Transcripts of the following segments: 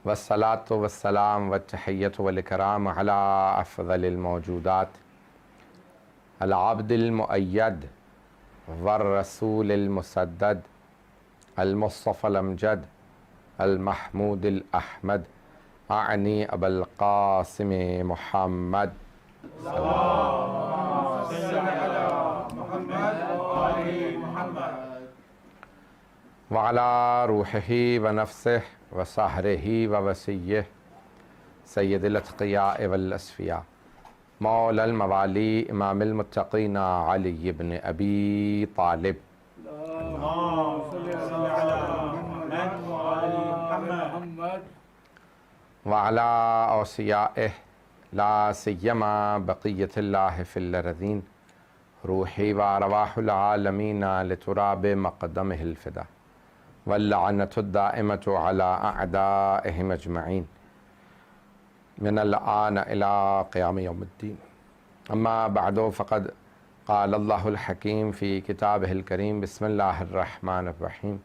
والصلاة والسلام والتحية والإكرام على أفضل الموجودات العبد المؤيد والرسول المسدد المصطفى الأمجد المحمود الأحمد أعني أبا القاسم محمد اللهم صل على محمد وآل محمد وعلى روحه ونفسه وسحره ووسيه سيد الأتقياء والأصفياء مولى الموالي إمام المتقين علي بن أبي طالب اللهم صل على محمد وآل محمد وعلى أوصيائه لا سيما بقية الله في الأرضين روحي وأرواح العالمين لتراب مقدمه الفدا واللعنة الدائمة على أعدائهم أجمعين من الآن إلى قيام يوم الدين. أما بعد فقد قال الله الحكيم في كتابه الكريم بسم الله الرحمن الرحيم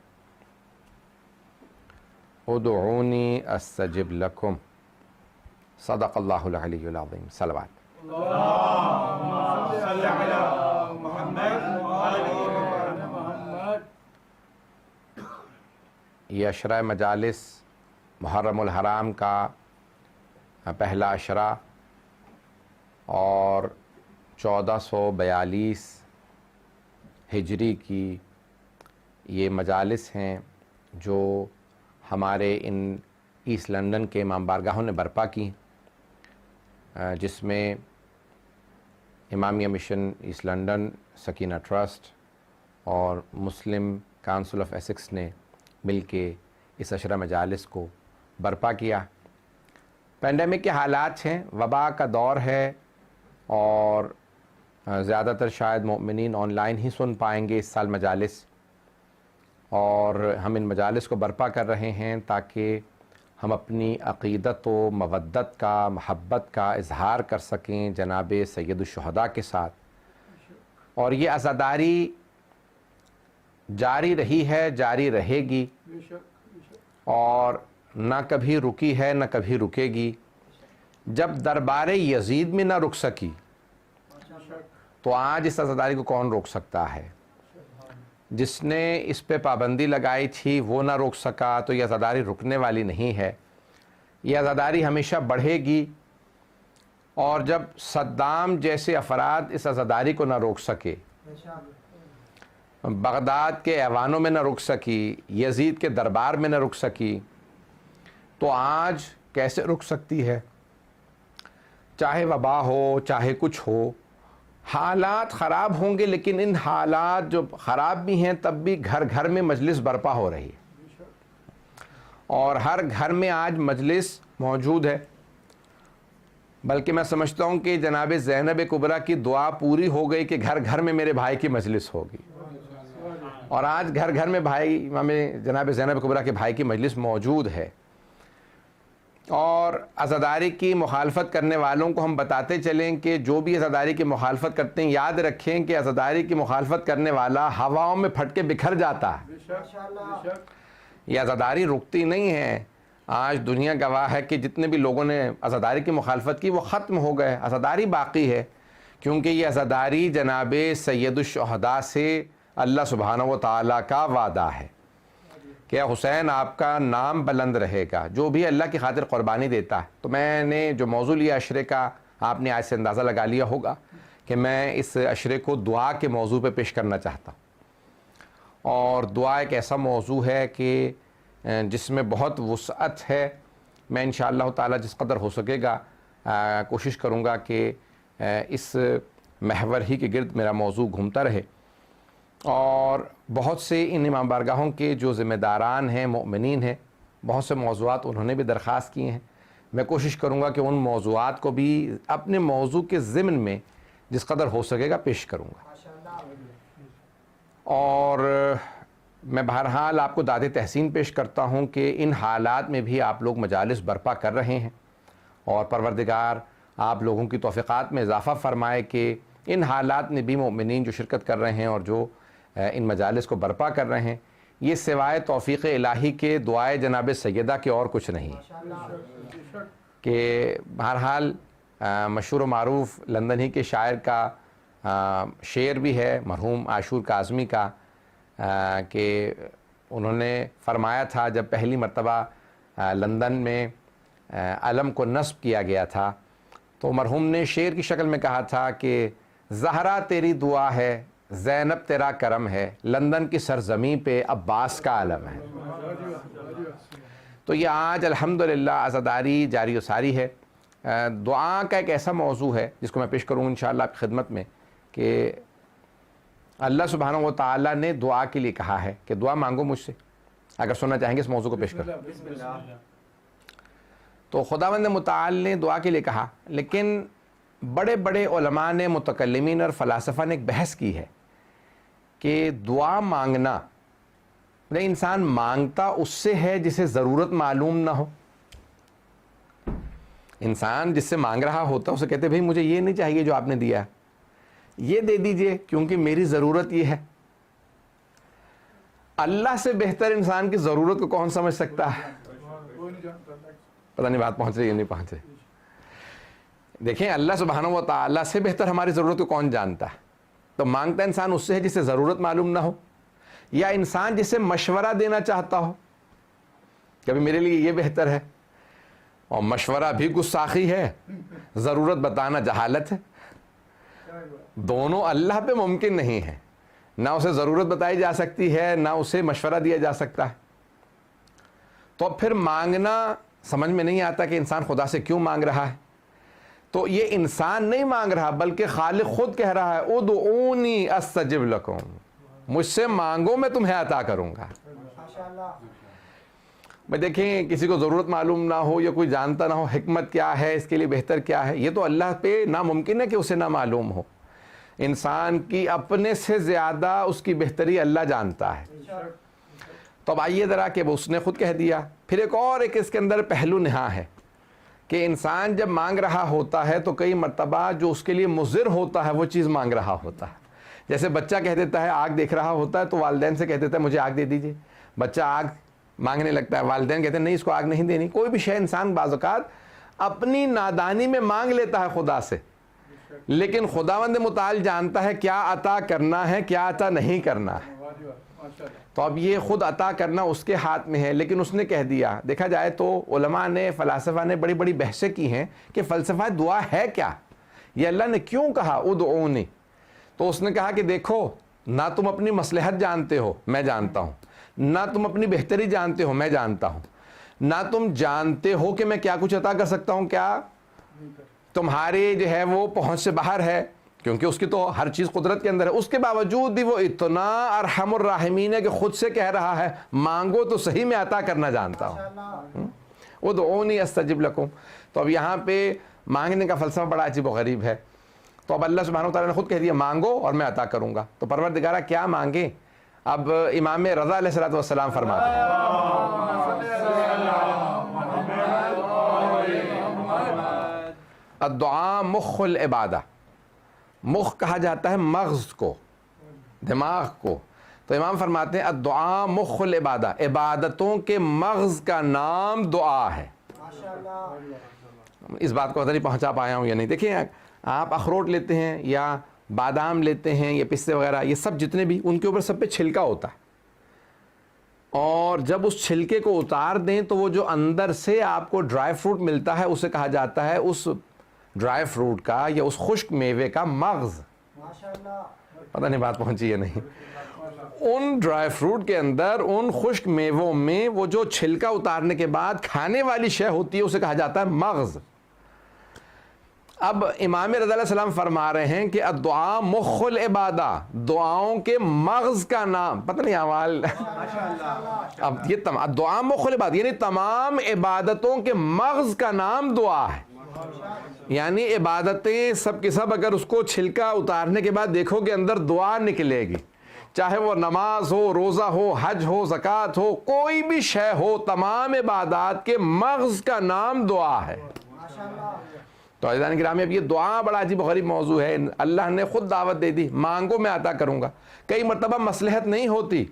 ادعوني أستجب لكم صدق الله العلي العظيم. صلوات. اللهم صل على محمد وآل محمد. یہ عشرہ مجالس محرم الحرام کا پہلا عشرہ اور 1442 ہجری کی یہ مجالس ہیں جو ہمارے ان ایسٹ لندن کے امام بارگاہوں نے برپا کی، جس میں Imamia mission east London, Sakina trust اور مسلم کونسل آف ایسکس نے مل کے اس عشرہ مجالس کو برپا کیا۔ پینڈیمک کے حالات ہیں، وبا کا دور ہے اور زیادہ تر شاید مومنین آن لائن ہی سن پائیں گے اس سال مجالس، اور ہم ان مجالس کو برپا کر رہے ہیں تاکہ ہم اپنی عقیدت و مودت کا، محبت کا اظہار کر سکیں جناب سید الشہداء کے ساتھ، اور یہ عزاداری جاری رہی ہے، جاری رہے گی اور نہ کبھی رکی ہے نہ کبھی رکے گی۔ جب دربار یزید میں نہ رک سکی تو آج اس عزاداری کو کون روک سکتا ہے؟ جس نے اس پہ پابندی لگائی تھی وہ نہ روک سکا تو یہ عزاداری رکنے والی نہیں ہے، یہ عزاداری ہمیشہ بڑھے گی۔ اور جب صدام جیسے افراد اس عزاداری کو نہ روک سکے، بغداد کے ایوانوں میں نہ رک سکی، یزید کے دربار میں نہ رک سکی، تو آج کیسے رک سکتی ہے؟ چاہے وبا ہو، چاہے کچھ ہو، حالات خراب ہوں گے، لیکن ان حالات جو خراب بھی ہیں تب بھی گھر گھر میں مجلس برپا ہو رہی ہے، اور ہر گھر میں آج مجلس موجود ہے۔ بلکہ میں سمجھتا ہوں کہ جناب زینب کبریٰ کی دعا پوری ہو گئی کہ گھر گھر میں میرے بھائی کی مجلس ہوگی، اور آج گھر گھر میں بھائی جناب زینب کبریٰ کے بھائی کی مجلس موجود ہے۔ اور عزاداری کی مخالفت کرنے والوں کو ہم بتاتے چلیں کہ جو بھی عزاداری کی مخالفت کرتے ہیں یاد رکھیں کہ عزاداری کی مخالفت کرنے والا ہواؤں میں پھٹ کے بکھر جاتا ہے، یہ عزاداری رکتی نہیں ہے۔ آج دنیا گواہ ہے کہ جتنے بھی لوگوں نے عزاداری کی مخالفت کی وہ ختم ہو گئے، عزاداری باقی ہے، کیونکہ یہ عزاداری جناب سید الشہداء سے اللہ سبحانہ و تعالیٰ کا وعدہ ہے کہ حسین آپ کا نام بلند رہے گا، جو بھی اللہ کی خاطر قربانی دیتا ہے۔ تو میں نے جو موضوع لیا عشرے کا، آپ نے آج سے اندازہ لگا لیا ہوگا کہ میں اس عشرے کو دعا کے موضوع پہ پیش کرنا چاہتا ہوں، اور دعا ایک ایسا موضوع ہے کہ جس میں بہت وسعت ہے۔ میں انشاءاللہ تعالی جس قدر ہو سکے گا کوشش کروں گا کہ اس محور ہی کے گرد میرا موضوع گھومتا رہے، اور بہت سے ان امام بارگاہوں کے جو ذمہ داران ہیں، مؤمنین ہیں، بہت سے موضوعات انہوں نے بھی درخواست کیے ہیں۔ میں کوشش کروں گا کہ ان موضوعات کو بھی اپنے موضوع کے ضمن میں جس قدر ہو سکے گا پیش کروں گا، اور میں بہرحال آپ کو داد تحسین پیش کرتا ہوں کہ ان حالات میں بھی آپ لوگ مجالس برپا کر رہے ہیں، اور پروردگار آپ لوگوں کی توفیقات میں اضافہ فرمائے کہ ان حالات میں بھی مومنین جو شرکت کر رہے ہیں اور جو ان مجالس کو برپا کر رہے ہیں، یہ سوائے توفیق الہی کے دعائے جناب سیدہ کے اور کچھ نہیں کہ بہرحال مشہور و معروف لندن ہی کے شاعر کا شعر بھی ہے مرحوم عاشور کاظمی کا کہ انہوں نے فرمایا تھا جب پہلی مرتبہ لندن میں علم کو نصب کیا گیا تھا تو مرحوم نے شعر کی شکل میں کہا تھا کہ زہرا تیری دعا ہے زینب تیرا کرم ہے لندن کی سرزمین پہ عباس کا علم ہے. تو یہ آج الحمدللہ عزاداری جاری و ساری ہے. دعا کا ایک ایسا موضوع ہے جس کو میں پیش کروں انشاءاللہ آپ کی خدمت میں کہ اللہ سبحانہ و تعالیٰ نے دعا کے لیے کہا ہے کہ دعا مانگو مجھ سے. اگر سننا چاہیں گے اس موضوع کو پیش کروں تو خداوند متعال نے دعا کے لیے کہا، لیکن بڑے بڑے علماء نے متکلمین اور فلاسفہ نے ایک بحث کی ہے کہ دعا مانگنا انسان مانگتا اس سے ہے جسے ضرورت معلوم نہ ہو. انسان جس سے مانگ رہا ہوتا ہے اسے کہتے بھئی مجھے یہ نہیں چاہیے جو آپ نے دیا، یہ دے دیجئے کیونکہ میری ضرورت یہ ہے. اللہ سے بہتر انسان کی ضرورت کو کون سمجھ سکتا ہے؟ پتہ نہیں بات پہنچ رہی ہے نہیں پہنچ رہی. دیکھیں اللہ سبحانہ و تعالیٰ سے بہتر ہماری ضرورت کو کون جانتا ہے. تو مانگتا انسان اس سے ہے جسے ضرورت معلوم نہ ہو، یا انسان جسے مشورہ دینا چاہتا ہو کبھی میرے لیے یہ بہتر ہے، اور مشورہ بھی گستاخی ہے، ضرورت بتانا جہالت ہے. دونوں اللہ پہ ممکن نہیں ہے، نہ اسے ضرورت بتائی جا سکتی ہے نہ اسے مشورہ دیا جا سکتا ہے. تو پھر مانگنا سمجھ میں نہیں آتا کہ انسان خدا سے کیوں مانگ رہا ہے. تو یہ انسان نہیں مانگ رہا بلکہ خالق خود کہہ رہا ہے ادعونی استجب لکم، مجھ سے مانگو میں تمہیں عطا کروں گا. میں دیکھیں کسی کو ضرورت معلوم نہ ہو یا کوئی جانتا نہ ہو حکمت کیا ہے، اس کے لیے بہتر کیا ہے، یہ تو اللہ پہ ناممکن ہے کہ اسے نہ معلوم ہو. انسان کی اپنے سے زیادہ اس کی بہتری اللہ جانتا ہے. تو اب آئیے ذرا کہ اس نے خود کہہ دیا. پھر ایک اس کے اندر پہلو نہا ہے کہ انسان جب مانگ رہا ہوتا ہے تو کئی مرتبہ جو اس کے لیے مضر ہوتا ہے وہ چیز مانگ رہا ہوتا ہے. جیسے بچہ کہہ دیتا ہے آگ دیکھ رہا ہوتا ہے تو والدین سے کہہ دیتا ہے مجھے آگ دے دیجئے. بچہ آگ مانگنے لگتا ہے، والدین کہتے ہیں نہیں اس کو آگ نہیں دینی. کوئی بھی شے انسان بعض اوقات اپنی نادانی میں مانگ لیتا ہے خدا سے، لیکن خداوند متعال جانتا ہے کیا عطا کرنا ہے کیا عطا نہیں کرنا ہے. تو اب یہ خود عطا کرنا اس کے ہاتھ میں ہے، لیکن اس نے کہہ دیا. دیکھا جائے تو علماء نے فلاسفہ نے بڑی بڑی بحثیں کی ہیں کہ فلسفہ دعا ہے کیا، یہ اللہ نے کیوں کہا ادعونی. تو اس نے کہا کہ دیکھو نہ تم اپنی مصلحت جانتے ہو میں جانتا ہوں، نہ تم اپنی بہتری جانتے ہو میں جانتا ہوں، نہ تم جانتے ہو کہ میں کیا کچھ عطا کر سکتا ہوں، کیا تمہارے جو ہے وہ پہنچ سے باہر ہے کیونکہ اس کی تو ہر چیز قدرت کے اندر ہے. اس کے باوجود بھی وہ اتنا ارحم الراحمین ہے کہ خود سے کہہ رہا ہے مانگو تو صحیح میں عطا کرنا جانتا ہوں. ادعونی استجب لکم. تو اب یہاں پہ مانگنے کا فلسفہ بڑا عجیب و غریب ہے. تو اب اللہ سبحانہ وتعالیٰ نے خود کہہ دیا مانگو اور میں عطا کروں گا. تو پروردگارہ کیا مانگے؟ اب امام رضا علیہ السلام فرماتے ہیں الدعاء مخ العبادہ. مخ کہا جاتا ہے مغز کو، دماغ کو. تو امام فرماتے ہیں الدعاء مخ العبادہ، عبادتوں کے مغز کا نام دعا ہے. اس بات کو نہیں پہنچا پایا ہوں یا نہیں. دیکھیں آپ اخروٹ لیتے ہیں یا بادام لیتے ہیں یا پستے وغیرہ، یہ سب جتنے بھی ان کے اوپر سب پہ چھلکا ہوتا ہے، اور جب اس چھلکے کو اتار دیں تو وہ جو اندر سے آپ کو ڈرائی فروٹ ملتا ہے اسے کہا جاتا ہے اس ڈرائی فروٹ کا یا اس خشک میوے کا مغز. پتہ نہیں بات پہنچی یا نہیں. ان ڈرائی فروٹ کے اندر ان خشک میووں میں وہ جو چھلکا اتارنے کے بعد کھانے والی شے ہوتی ہے اسے کہا جاتا ہے مغز. اب امام رضا علیہ السلام فرما رہے ہیں کہ الدعاء مخ العبادہ، دعاؤں کے مغز کا نام. پتہ نہیں اعمال اب یہ الدعاء مخ العبادہ یعنی تمام عبادتوں کے مغز کا نام دعا ہے. یعنی عبادتیں سب کے سب اگر اس کو چھلکا اتارنے کے بعد دیکھو کہ اندر دعا نکلے گی، چاہے وہ نماز ہو، روزہ ہو، حج ہو، زکوٰۃ ہو، کوئی بھی شے ہو، تمام عبادات کے مغز کا نام دعا ہے. تو عزیزان گرامی اب یہ دعا بڑا عجیب و غریب موضوع ہے. اللہ نے خود دعوت دے دی مانگو میں عطا کروں گا. کئی مرتبہ مصلحت نہیں ہوتی،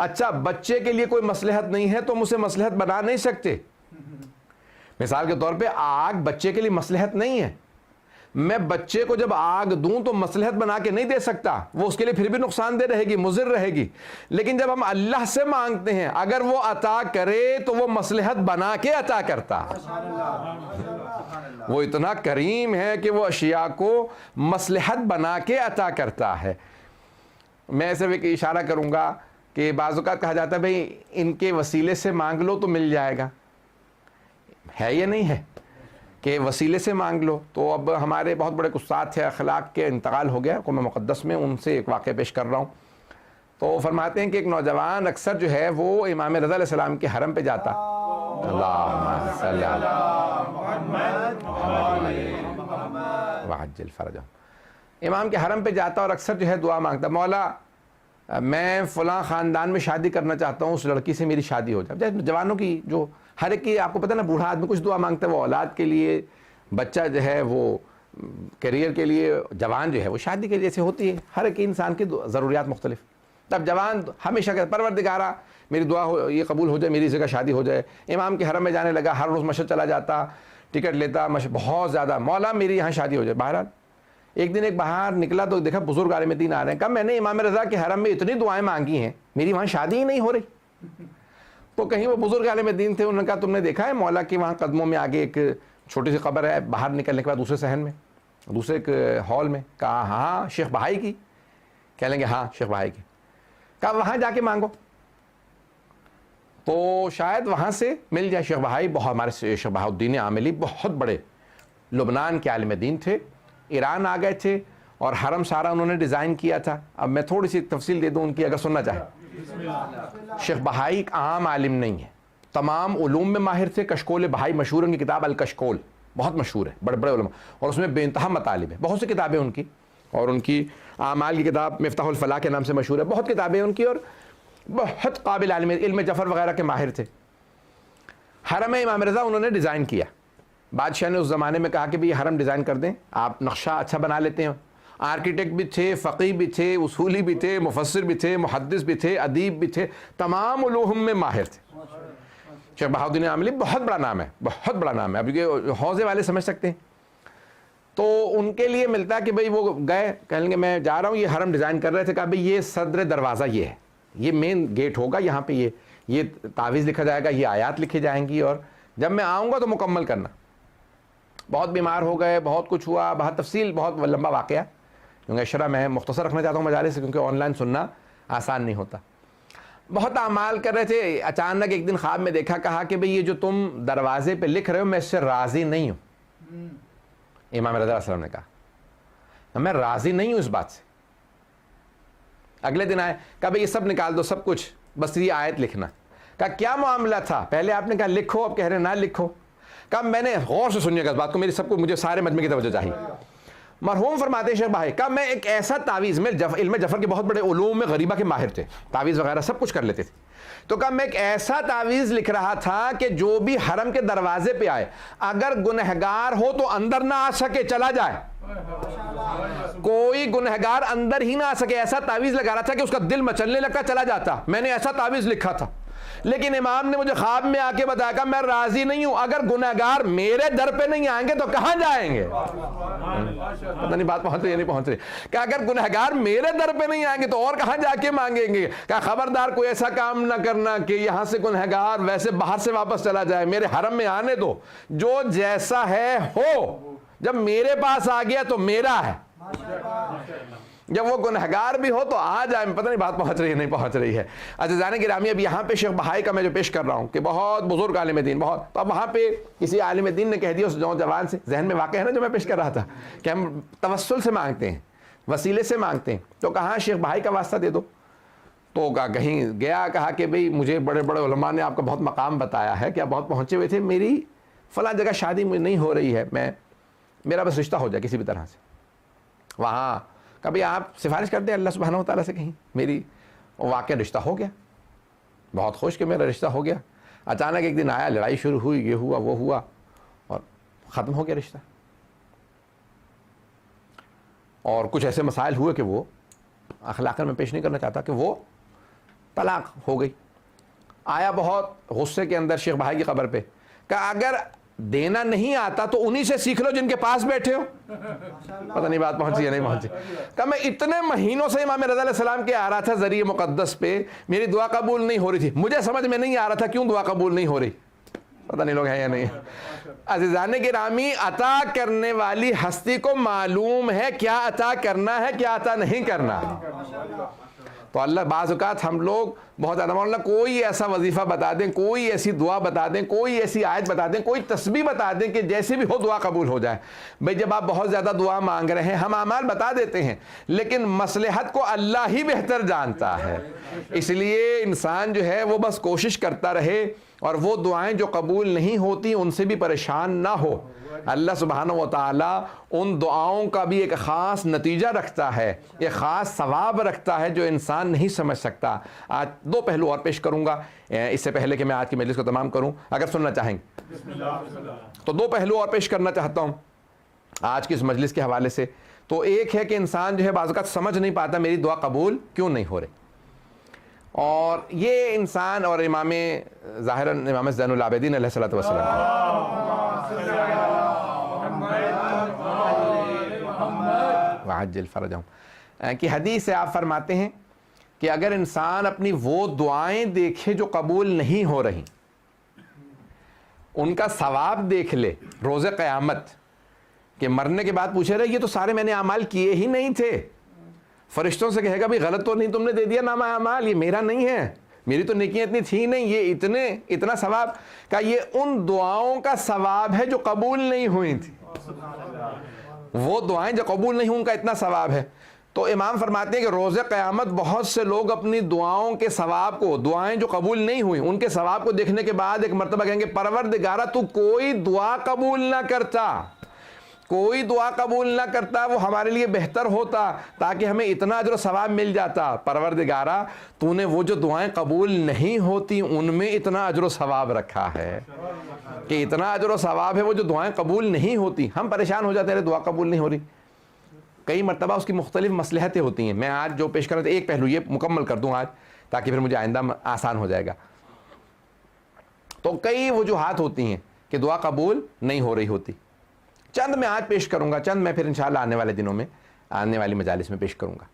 اچھا بچے کے لیے کوئی مصلحت نہیں ہے تو ہم اسے مصلحت بنا نہیں سکتے. مثال کے طور پہ آگ بچے کے لیے مصلحت نہیں ہے, میں بچے کو جب آگ دوں تو مصلحت بنا کے نہیں دے سکتا, وہ اس کے لیے پھر بھی نقصان دہ رہے گی, مضر رہے گی. لیکن جب ہم اللہ سے مانگتے ہیں, اگر وہ عطا کرے تو وہ مصلحت بنا کے عطا کرتا. وہ اتنا کریم ہے کہ وہ اشیاء کو مصلحت بنا کے عطا کرتا ہے. میں صرف ایک اشارہ کروں گا کہ بعض اوقات کہا جاتا ہے بھئی ان کے وسیلے سے مانگ لو تو مل جائے گا. ہے یا نہیں ہے کہ وسیلے سے مانگ لو؟ تو اب ہمارے بہت بڑے استاد تھے, اخلاق کے انتقال ہو گیا قوم مقدس میں, ان سے ایک واقعہ پیش کر رہا ہوں. تو فرماتے ہیں کہ ایک نوجوان اکثر جو ہے وہ امام رضا علیہ السلام کے حرم پہ جاتا. اللہم صلی وعجل فرجہم. امام کے حرم پہ جاتا اور اکثر جو ہے دعا مانگتا, مولا میں فلاں خاندان میں شادی کرنا چاہتا ہوں, اس لڑکی سے میری شادی ہو جائے. جوانوں کی جو ہر ایک کی آپ کو پتہ نا, بوڑھا آدمی کچھ دعا مانگتا ہے, وہ اولاد کے لیے, بچہ جو ہے وہ کیریئر کے لیے, جوان جو ہے وہ شادی کے جیسے ہوتی ہے, ہر ایک انسان کی ضروریات مختلف. تب جوان ہمیشہ کہتا پروردگارا میری دعا ہو, یہ قبول ہو جائے, میری جگہ شادی ہو جائے. امام کے حرم میں جانے لگا, ہر روز مشہد چلا جاتا, ٹکٹ لیتا, بہت زیادہ, مولا میری یہاں شادی ہو جائے. بہرحال ایک دن ایک باہر نکلا تو دیکھا بزرگ عالم دین آ رہے ہیں. کہا میں نے امام رضا کے حرم میں اتنی دعائیں مانگی ہیں, میری وہاں شادی ہی نہیں ہو رہی. تو کہیں وہ بزرگ عالم دین تھے, انہوں نے کہا تم نے دیکھا ہے مولا کی وہاں قدموں میں آگے ایک چھوٹی سی قبر ہے, باہر نکلنے کے بعد دوسرے صحن میں, دوسرے ایک ہال میں. کہا ہاں شیخ بہائی کی. کہہ لیں گے ہاں شیخ بہائی کی. کہا وہاں جا کے مانگو تو شاید وہاں سے مل جائے. شیخ بہائی بہت, ہمارے شیخ بہاؤالدین عاملی بہت بڑے لبنان کے عالم دین تھے, ایران آ گئے تھے اور حرم سارا انہوں نے ڈیزائن کیا تھا. اب میں تھوڑی سی تفصیل دے دوں ان کی اگر سننا چاہیں. شیخ بہائی ایک عام عالم نہیں ہے, تمام علوم میں ماہر تھے. کشکول بہائی مشہور, ان کی کتاب الکشکول بہت مشہور ہے, بڑے بڑے علماء, اور اس میں بے انتہا مطالب ہے. بہت سی کتابیں ان کی, اور ان کی اعمال کی کتاب مفتاح الفلاح کے نام سے مشہور ہے. بہت کتابیں ان کی, اور بہت قابل عالم, علم جفر وغیرہ کے ماہر تھے. حرم امام رضا انہوں نے ڈیزائن کیا. بادشاہ نے اس زمانے میں کہا کہ بھی یہ حرم ڈیزائن کر دیں, آپ نقشہ اچھا بنا لیتے ہیں. آرکیٹیکٹ بھی تھے, فقیہ بھی تھے, اصولی بھی تھے, مفسر بھی تھے, محدث بھی تھے, ادیب بھی تھے, تمام علوم میں ماہر تھے. شیخ بہاؤالدین عاملی بہت بڑا نام ہے, بہت بڑا نام ہے. اب یہ حوضے والے سمجھ سکتے ہیں. تو ان کے لیے ملتا ہے کہ بھئی وہ گئے, کہیں گے میں جا رہا ہوں, یہ حرم ڈیزائن کر رہے تھے. کہا بھئی یہ صدر دروازہ یہ ہے, یہ مین گیٹ ہوگا, یہاں پہ یہ تعویذ لکھا جائے گا, یہ آیات لکھی جائیں گی, اور جب میں آؤں گا تو مکمل کرنا. بہت بیمار ہو گئے, بہت کچھ ہوا, بہت تفصیل, بہت لمبا واقعہ, کیونکہ شرح میں مختصر رکھنا چاہتا ہوں مجالس سے, کیونکہ آن لائن سننا آسان نہیں ہوتا. بہت اعمال کر رہے تھے. اچانک ایک دن خواب میں دیکھا, کہا کہ بھئی یہ جو تم دروازے پہ لکھ رہے ہو میں اس سے راضی نہیں ہوں. امام رضا علیہ السلام نے کہا میں راضی نہیں ہوں اس بات سے. اگلے دن آئے, کہا بھئی یہ سب نکال دو, سب کچھ, بس یہ آیت لکھنا. کہا کیا معاملہ تھا؟ پہلے آپ نے کہا لکھو, اب کہہ رہے نہ لکھو. کہا میں نے غور سے سنیے گا اس بات کو, میری سب کو, مجھے سارے مجمع کی توجہ چاہیے. مرحوم فرماتے ہیں شیخ بھائی, کہا میں ایک ایسا تعویذ, میں علم جفر کے بہت بڑے علوم میں غریبہ کے ماہر تھے, تعویذ وغیرہ سب کچھ کر لیتے تھے. تو کہا میں ایک ایسا تعویذ لکھ رہا تھا کہ جو بھی حرم کے دروازے پہ آئے, اگر گنہگار ہو تو اندر نہ آ سکے, چلا جائے. کوئی گنہگار اندر ہی نہ آ سکے, ایسا تعویذ لگا رہا تھا کہ اس کا دل مچلنے لگا, چلا جاتا. میں نے ایسا تعویذ لکھا تھا, لیکن امام نے مجھے خواب میں آ کے بتایا کہ میں راضی نہیں ہوں, اگر گنہگار میرے در پہ نہیں آئیں گے تو کہاں جائیں گے؟ پتہ نہیں بات پہنچ رہی ہے نہیں پہنچ رہی. کہ اگر گنہگار میرے در پہ نہیں آئیں گے تو اور کہاں جا کے مانگیں گے؟ کہ خبردار کوئی ایسا کام نہ کرنا کہ یہاں سے گنہگار ویسے باہر سے واپس چلا جائے, میرے حرم میں آنے دو, جو جیسا ہے ہو, جب میرے پاس آ گیا تو میرا ہے, جب وہ گنہگار بھی ہو تو آ جائے. پتہ نہیں بات پہنچ رہی ہے نہیں پہنچ رہی ہے. عزیزان گرامی, اب یہاں پہ شیخ بہائی کا میں جو پیش کر رہا ہوں کہ بہت بزرگ عالم دین, بہت, تو اب وہاں پہ کسی عالم دین نے کہہ دیا اس نوجوان سے, ذہن میں واقع ہے نا جو میں پیش کر رہا تھا, کہ ہم توسل سے مانگتے ہیں, وسیلے سے مانگتے ہیں. تو کہاں شیخ بہائی کا واسطہ دے دو. تو کہیں گیا, کہا کہ بھئی مجھے بڑے بڑے علماء نے آپ کا بہت مقام بتایا ہے کہ آپ بہت پہنچے ہوئے تھے, میری فلاں جگہ شادی نہیں ہو رہی ہے, میرا بس رشتہ ہو جائے کسی بھی طرح سے. وہاں کبھی آپ سفارش کر دیں اللہ سبحانہ و تعالیٰ سے, کہیں میری واقعہ رشتہ ہو گیا, بہت خوش کہ میرا رشتہ ہو گیا. اچانک ایک دن آیا, لڑائی شروع ہوئی, یہ ہوا وہ ہوا, اور ختم ہو گیا رشتہ. اور کچھ ایسے مسائل ہوئے کہ وہ اخلاقاً میں پیش نہیں کرنا چاہتا, کہ وہ طلاق ہو گئی. آیا بہت غصے کے اندر شیخ بھائی کی قبر پہ, کہا اگر دینا نہیں آتا تو انہی سے سیکھ لو جن کے پاس بیٹھے ہو. پتہ نہیں بات پہنچی یا نہیں پہنچی. کہ میں اتنے مہینوں سے امام رضا علیہ السلام کے آ رہا تھا ذریعہ مقدس پہ, میری دعا قبول نہیں ہو رہی تھی, مجھے سمجھ میں نہیں آ رہا تھا کیوں دعا قبول نہیں ہو رہی. پتہ نہیں لوگ ہیں یا نہیں. عزیزان گرامی, عطا کرنے والی ہستی کو معلوم ہے کیا عطا کرنا ہے کیا عطا نہیں کرنا. تو اللہ بعض اوقات ہم لوگ بہت زیادہ مولانا کوئی ایسا وظیفہ بتا دیں, کوئی ایسی دعا بتا دیں, کوئی ایسی آیت بتا دیں, کوئی تسبیح بتا دیں کہ جیسے بھی ہو دعا قبول ہو جائے. بھئی جب آپ بہت زیادہ دعا مانگ رہے ہیں ہم اعمال بتا دیتے ہیں, لیکن مصلحت کو اللہ ہی بہتر جانتا ہے. اس لیے انسان جو ہے وہ بس کوشش کرتا رہے اور وہ دعائیں جو قبول نہیں ہوتی ان سے بھی پریشان نہ ہو. اللہ سبحانہ و تعالیٰ ان دعاؤں کا بھی ایک خاص نتیجہ رکھتا ہے, ایک خاص ثواب رکھتا ہے جو انسان نہیں سمجھ سکتا. آج دو پہلو اور پیش کروں گا اس سے پہلے کہ میں آج کی مجلس کو تمام کروں, اگر سننا چاہیں تو دو پہلو اور پیش کرنا چاہتا ہوں آج کی اس مجلس کے حوالے سے. تو ایک ہے کہ انسان جو ہے بعض اوقات سمجھ نہیں پاتا میری دعا قبول کیوں نہیں ہو رہی, اور یہ انسان اور امام ظاہراً امام زین العابدین علیہ الصلوۃ والسلام وعجل فرجہم کی حدیث سے آپ فرماتے ہیں کہ اگر انسان اپنی وہ دعائیں دیکھے جو قبول نہیں ہو رہی, ان کا ثواب دیکھ لے روز قیامت, کہ مرنے کے بعد پوچھے رہے یہ تو سارے میں نے اعمال کیے ہی نہیں تھے, فرشتوں سے کہے گا بھی غلط تو نہیں تم نے دے دیا نامہ اعمال, یہ میرا نہیں ہے, میری تو نیکیاں اتنی تھی نہیں, یہ اتنا ثواب کا, یہ ان دعاؤں کا ثواب ہے جو قبول نہیں ہوئی تھی. وہ دعائیں جو قبول نہیں ہوئی ان کا اتنا ثواب ہے. تو امام فرماتے ہیں کہ روز قیامت بہت سے لوگ اپنی دعاؤں کے ثواب کو, دعائیں جو قبول نہیں ہوئی ان کے ثواب کو دیکھنے کے بعد ایک مرتبہ کہیں گے پروردگارہ تو کوئی دعا قبول نہ کرتا, کوئی دعا قبول نہ کرتا, وہ ہمارے لیے بہتر ہوتا تاکہ ہمیں اتنا اجر و ثواب مل جاتا. پروردگارہ تو نے وہ جو دعائیں قبول نہیں ہوتی ان میں اتنا اجر و ثواب رکھا ہے کہ اتنا اجر و ثواب ہے وہ جو دعائیں قبول نہیں ہوتی. ہم پریشان ہو جاتے ہیں دعا قبول نہیں ہو رہی, کئی مرتبہ اس کی مختلف مصلحتیں ہوتی ہیں. میں آج جو پیش کر رہا تھا ایک پہلو یہ مکمل کر دوں آج تاکہ پھر مجھے آئندہ آسان ہو جائے گا. تو کئی وجوہات ہوتی ہیں کہ دعا قبول نہیں ہو رہی ہوتی. چند میں آج پیش کروں گا, چند میں پھر انشاءاللہ آنے والے دنوں میں آنے والی مجالس میں پیش کروں گا.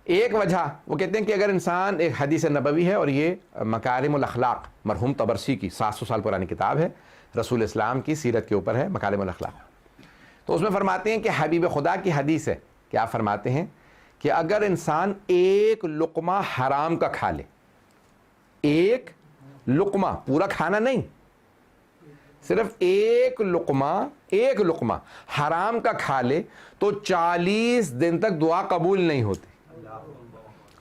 ایک وجہ وہ کہتے ہیں کہ اگر انسان, ایک حدیث نبوی ہے اور یہ مکارم الاخلاق مرحوم طبرسی کی 700 سال پرانی کتاب ہے, رسول اسلام کی سیرت کے اوپر ہے مکارم الاخلاق. تو اس میں فرماتے ہیں کہ حبیب خدا کی حدیث ہے کہ آپ فرماتے ہیں کہ اگر انسان ایک لقمہ حرام کا کھا لے, ایک لقمہ, پورا کھانا نہیں, صرف ایک لقمہ حرام کا کھا لے تو 40 دن تک دعا قبول نہیں ہوتی.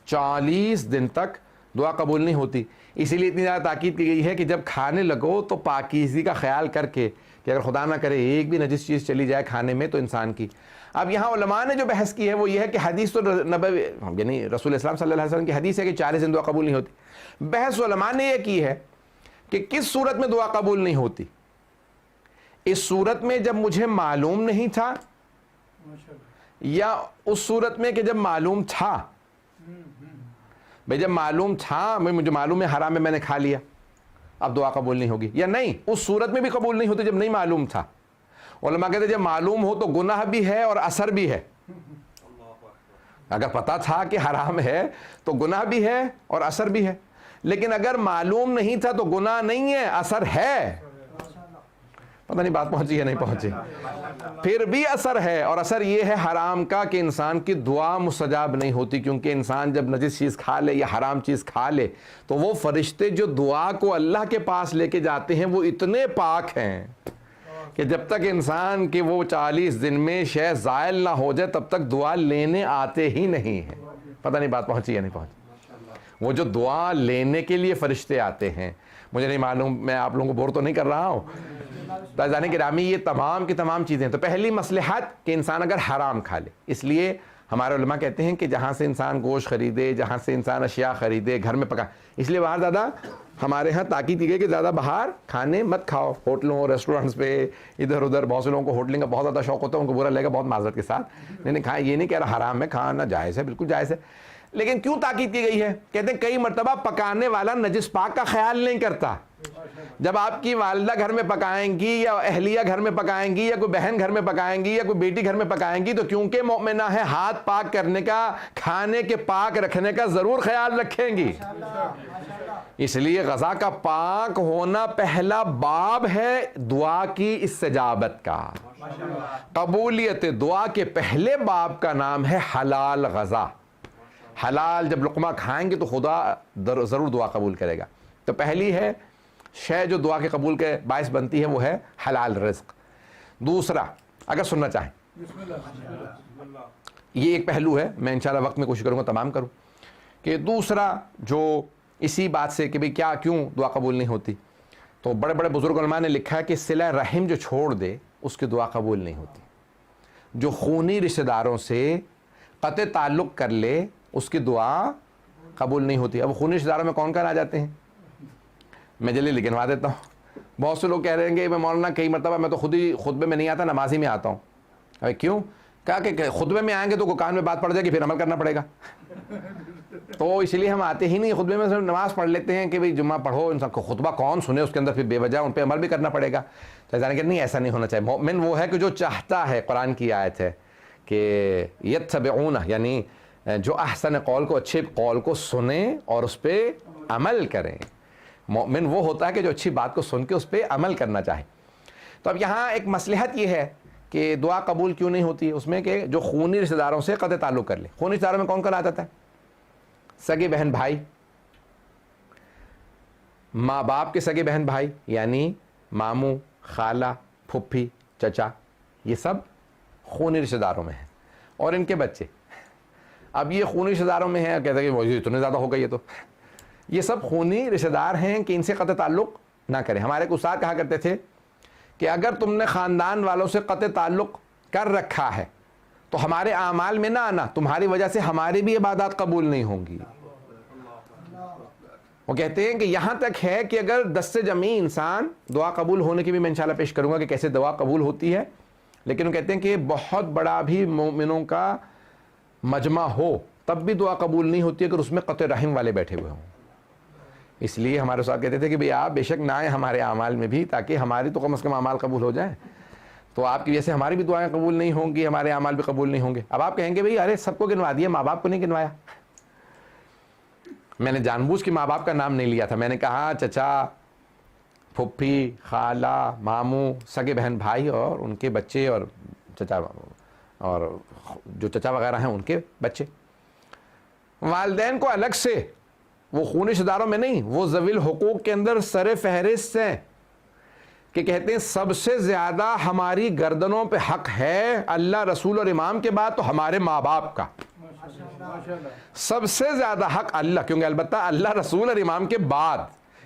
40 دن تک دعا قبول نہیں ہوتی. اسی لیے اتنی زیادہ تاکید کی گئی ہے کہ جب کھانے لگو تو پاکیزگی کا خیال کر کے کہ اگر خدا نہ کرے ایک بھی نجس چیز چلی جائے کھانے میں تو انسان کی. اب یہاں علماء نے جو بحث کی ہے وہ یہ ہے کہ حدیث تو نبوی یعنی رسول اسلام صلی اللہ علیہ وسلم کی حدیث ہے کہ 40 دن دعا قبول نہیں ہوتی. بحث علماء نے یہ کی ہے کہ کس صورت میں دعا قبول نہیں ہوتی. اس صورت میں جب مجھے معلوم نہیں تھا, یا اس صورت میں کہ جب معلوم تھا. بھئی جب معلوم تھا, مجھے معلوم ہے حرام میں نے کھا لیا, اب دعا قبول نہیں ہوگی. یا نہیں, اس صورت میں بھی قبول نہیں ہوتی جب نہیں معلوم تھا. علماء کہتے ہیں جب معلوم ہو تو گناہ بھی ہے اور اثر بھی ہے. اگر پتا تھا کہ حرام ہے تو گناہ بھی ہے اور اثر بھی ہے, لیکن اگر معلوم نہیں تھا تو گناہ نہیں ہے, اثر ہے. پتہ نہیں بات پہنچی یا نہیں پہنچی. پھر بھی اثر ہے, اور اثر یہ ہے حرام کا کہ انسان کی دعا مستجاب نہیں ہوتی, کیونکہ انسان جب نجس چیز کھا لے یا حرام چیز کھا لے تو وہ فرشتے جو دعا کو اللہ کے پاس لے کے جاتے ہیں وہ اتنے پاک ہیں کہ جب تک انسان کے وہ 40 دن میں شے زائل نہ ہو جائے تب تک دعا لینے آتے ہی نہیں ہیں. پتہ نہیں بات پہنچی یا نہیں پہنچی. وہ جو دعا لینے کے لیے فرشتے آتے ہیں, مجھے نہیں معلوم, میں آپ لوگوں کو بور تو نہیں کر رہا ہوں. تعزیٰ گرامی یہ تمام کی تمام چیزیں. تو پہلی مصلحت کہ انسان اگر حرام کھا لے, اس لیے ہمارے علماء کہتے ہیں کہ جہاں سے انسان گوشت خریدے, جہاں سے انسان اشیاء خریدے, گھر میں پکا, اس لیے باہر زیادہ ہمارے ہاں تاکید کی گئی کہ زیادہ باہر کھانے مت کھاؤ. ہوٹلوں ریسٹورنٹس پہ ادھر ادھر بہت سے لوگوں کو ہوٹلنگ کا بہت زیادہ شوق ہوتا ہے, ان کو برا لگے گا بہت معذرت کے ساتھ. نہیں کھائیں, یہ نہیں کہہ رہا حرام ہے, کھانا جائز ہے, بالکل جائز ہے, لیکن کیوں تاکید کی گئی ہے؟ کہتے ہیں کئی مرتبہ پکانے والا نجس پاک کا خیال نہیں کرتا. جب آپ کی والدہ گھر میں پکائیں گی یا اہلیہ گھر میں پکائیں گی یا کوئی بہن گھر میں پکائیں گی یا کوئی بیٹی گھر میں پکائیں گی تو کیونکہ مومنہ ہے ہاتھ پاک کرنے کا، کھانے کے پاک رکھنے کا ضرور خیال رکھیں گی. اس لیے غذا کا پاک ہونا پہلا باب ہے دعا کی استجابت کا. قبولیت دعا کے پہلے باب کا نام ہے حلال غذا. حلال جب لقمہ کھائیں گے تو خدا ضرور دعا قبول کرے گا. تو پہلی ہے شے جو دعا کے قبول کے باعث بنتی ہے وہ ہے حلال رزق. دوسرا اگر سننا چاہیں یہ ایک پہلو ہے، میں انشاءاللہ وقت میں کوشش کروں گا تمام کروں، کہ دوسرا جو اسی بات سے کہ بھئی کیا کیوں دعا قبول نہیں ہوتی، تو بڑے بڑے بزرگ علماء نے لکھا ہے کہ صلہ رحم جو چھوڑ دے اس کی دعا قبول نہیں ہوتی. جو خونی رشتہ داروں سے قطع تعلق کر لے اس کی دعا قبول نہیں ہوتی. اب خونی رشتہ داروں میں کون کون آ جاتے ہیں؟ میں جلدی گنوا دیتا ہوں. بہت سے لوگ کہہ رہے ہیں کہ میں مولانا کئی مرتبہ میں تو خود ہی خطبے میں نہیں آتا، نمازی میں آتا ہوں. ابھی کیوں؟ کہا کہ خطبے میں آئیں گے تو کوئی کان میں بات پڑ جائے گی، پھر عمل کرنا پڑے گا. تو اس لیے ہم آتے ہی نہیں، خطبے میں صرف نماز پڑھ لیتے ہیں کہ بھئی جمعہ پڑھو، انسان کو خطبہ کون سنے اس کے اندر پھر بے وجہ ان پہ عمل بھی کرنا پڑے گا. تو کہ نہیں، ایسا نہیں ہونا چاہیے. مومن وہ ہے کہ جو چاہتا ہے، قرآن کی آیت ہے کہ یتبعون، یعنی جو احسن قول کو، اچھے قول کو سنیں اور اس پہ عمل کریں. مومن وہ ہوتا ہے کہ جو اچھی بات کو سن کے اس پہ عمل کرنا چاہے. تو اب یہاں ایک مصلحت یہ ہے کہ دعا قبول کیوں نہیں ہوتی اس میں کہ جو خونی رشتہ داروں سے قطع تعلق کر لے. خونی رشتہ داروں میں کون کون آ جاتا ہے؟ سگے بہن بھائی، ماں باپ کے سگے بہن بھائی یعنی ماموں، خالہ، پھپھی، چچا، یہ سب خونی رشتہ داروں میں ہیں. اور ان کے بچے. اب یہ خونی رشتہ داروں میں ہیں، کہتے ہیں کہ وہ اتنے زیادہ ہو گئی ہے، تو یہ سب خونی رشتہ دار ہیں کہ ان سے قطع تعلق نہ کریں. ہمارے ایک استاد کہا کرتے تھے کہ اگر تم نے خاندان والوں سے قطع تعلق کر رکھا ہے تو ہمارے اعمال میں نہ آنا، تمہاری وجہ سے ہماری بھی عبادات قبول نہیں ہوں گی. وہ کہتے ہیں کہ یہاں تک ہے کہ اگر دست جمعی انسان، دعا قبول ہونے کی بھی میں انشاءاللہ پیش کروں گا کہ کیسے دعا قبول ہوتی ہے، لیکن وہ کہتے ہیں کہ بہت بڑا بھی مومنوں کا مجمع ہو تب بھی دعا قبول نہیں ہوتی اگر اس میں قطع رحم والے بیٹھے ہوئے ہوں. اس لیے ہمارے استاد کہتے تھے کہ بھئی آپ بے شک نہ آئیں ہمارے اعمال میں بھی، تاکہ ہماری تو کم از کم اعمال قبول ہو جائیں. تو آپ کی وجہ سے ہماری بھی دعائیں قبول نہیں ہوں گی، ہمارے اعمال بھی قبول نہیں ہوں گے. اب آپ کہیں گے بھئی ارے سب کو گنوا دیا، ماں باپ کو نہیں گنوایا. میں نے جان بوجھ کے ماں باپ کا نام نہیں لیا تھا. میں نے کہا چچا، پھپھی، خالہ، ماموں، سگے بہن بھائی اور ان کے بچے، اور چچا اور جو چچا وغیرہ ہیں ان کے بچے. والدین کو الگ سے، وہ خونی رشتہ داروں میں نہیں، وہ ذوی الحقوق کے اندر سر فہرست ہیں کہ کہتے ہیں سب سے زیادہ ہماری گردنوں پہ حق ہے اللہ، رسول اور امام کے بعد تو ہمارے ماں باپ کا. سب سے زیادہ حق اللہ، کیونکہ البتہ اللہ، رسول اور امام کے بعد،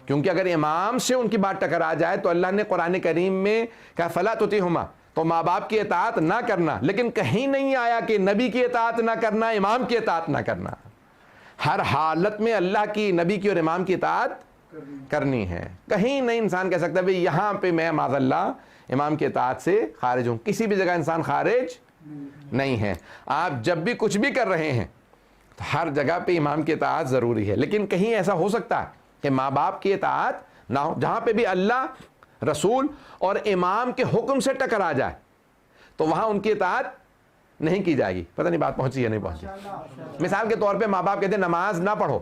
کیونکہ اگر امام سے ان کی بات ٹکرا جائے تو اللہ نے قرآن کریم میں کہا فلا تطیعہما، تو ماں باپ کی اطاعت نہ کرنا. لیکن کہیں نہیں آیا کہ نبی کی اطاعت نہ کرنا، امام کی اطاعت نہ کرنا. ہر حالت میں اللہ کی، نبی کی اور امام کی اطاعت کرنی ہے. کہیں نہیں انسان کہہ سکتا بھئی یہاں پہ میں معاذ اللہ امام کی اطاعت سے خارج ہوں. کسی بھی جگہ انسان خارج نہیں ہے. آپ جب بھی کچھ بھی کر رہے ہیں تو ہر جگہ پہ امام کی اطاعت ضروری ہے. لیکن کہیں ایسا ہو سکتا ہے کہ ماں باپ کی اطاعت نہ ہو، جہاں پہ بھی اللہ، رسول اور امام کے حکم سے ٹکرا جائے تو وہاں ان کی اطاعت نہیں کی جائے گی. پتہ نہیں بات پہنچی یا نہیں پہنچی. مثال کے طور پہ ماں باپ کہتے ہیں نماز نہ پڑھو،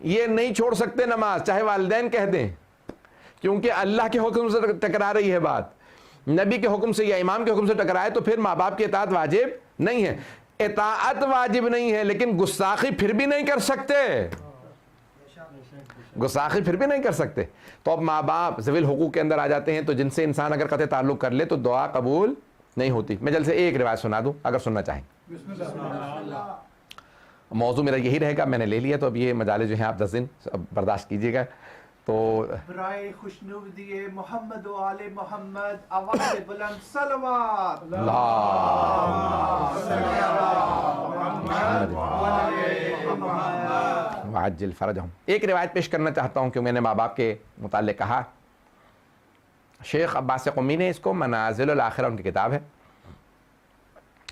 یہ نہیں چھوڑ سکتے نماز، چاہے والدین کہہ دیں، کیونکہ اللہ کے حکم سے ٹکرا رہی ہے بات. نبی کے حکم سے یا امام کے حکم سے ٹکرائے تو پھر ماں باپ کی اطاعت واجب نہیں ہے. اطاعت واجب نہیں ہے لیکن گستاخی پھر بھی نہیں کر سکتے، گستاخی پھر بھی نہیں کر سکتے. تو اب ماں باپ ذوی الحقوق کے اندر آ جاتے ہیں، تو جن سے انسان اگر قطع تعلق کر لے تو دعا قبول نہیں ہوتی. میں جلد سے ایک روایت سنا دوں اگر سننا چاہیں. موضوع میرا یہی رہے گا، میں نے لے لیا تو اب یہ مجالس جو ہیں آپ 10 دن برداشت کیجیے گا. تو برائے خوشنودی محمد و آل محمد آواز بلند صلوات. وعجل فرجہم. ایک روایت پیش کرنا چاہتا ہوں کہ میں نے ماں باپ کے متعلق کہا. شیخ عباس قمی نے اس کو منازل الاخرہ ان کی کتاب ہے،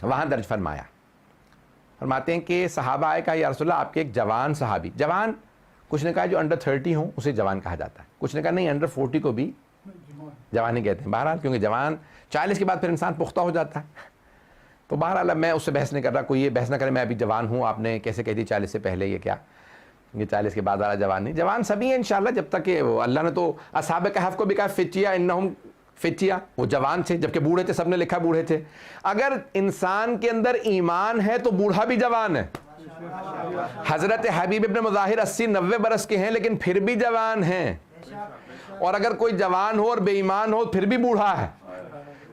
وہاں درج فرمایا فرماتے ہیں کہ صحابہ آئے کہا یا رسول اللہ آپ کے ایک جوان صحابی, جوان کچھ نے کہا جو انڈر 30 ہوں اسے جوان کہا جاتا ہے, کچھ نے کہا نہیں انڈر 40 کو بھی جوان ہی کہتے ہیں. بہرحال کیونکہ جوان 40 کے بعد پھر انسان پختہ ہو جاتا ہے, تو بہرحال اب میں اس سے بحث نہیں کر رہا, کوئی یہ بحث نہ کرے میں ابھی جوان ہوں, آپ نے کیسے کہہ دی 40 سے پہلے, یہ کیا, یہ 40 کے بعد والا جوان نہیں, جوان سبھی ہیں انشاءاللہ, جب تک کہ اللہ نے تو اصحاب کہف کو بھی کہا فتیا انہم فتیا, وہ جوان تھے جبکہ بوڑھے تھے, سب نے لکھا بوڑھے تھے. اگر انسان کے اندر ایمان ہے تو بوڑھا بھی جوان ہے. حضرت حبیب ابن مظاہر 80-90 برس کے ہیں لیکن پھر بھی جوان ہیں, اور اگر کوئی جوان ہو اور بے ایمان ہو پھر بھی بوڑھا ہے,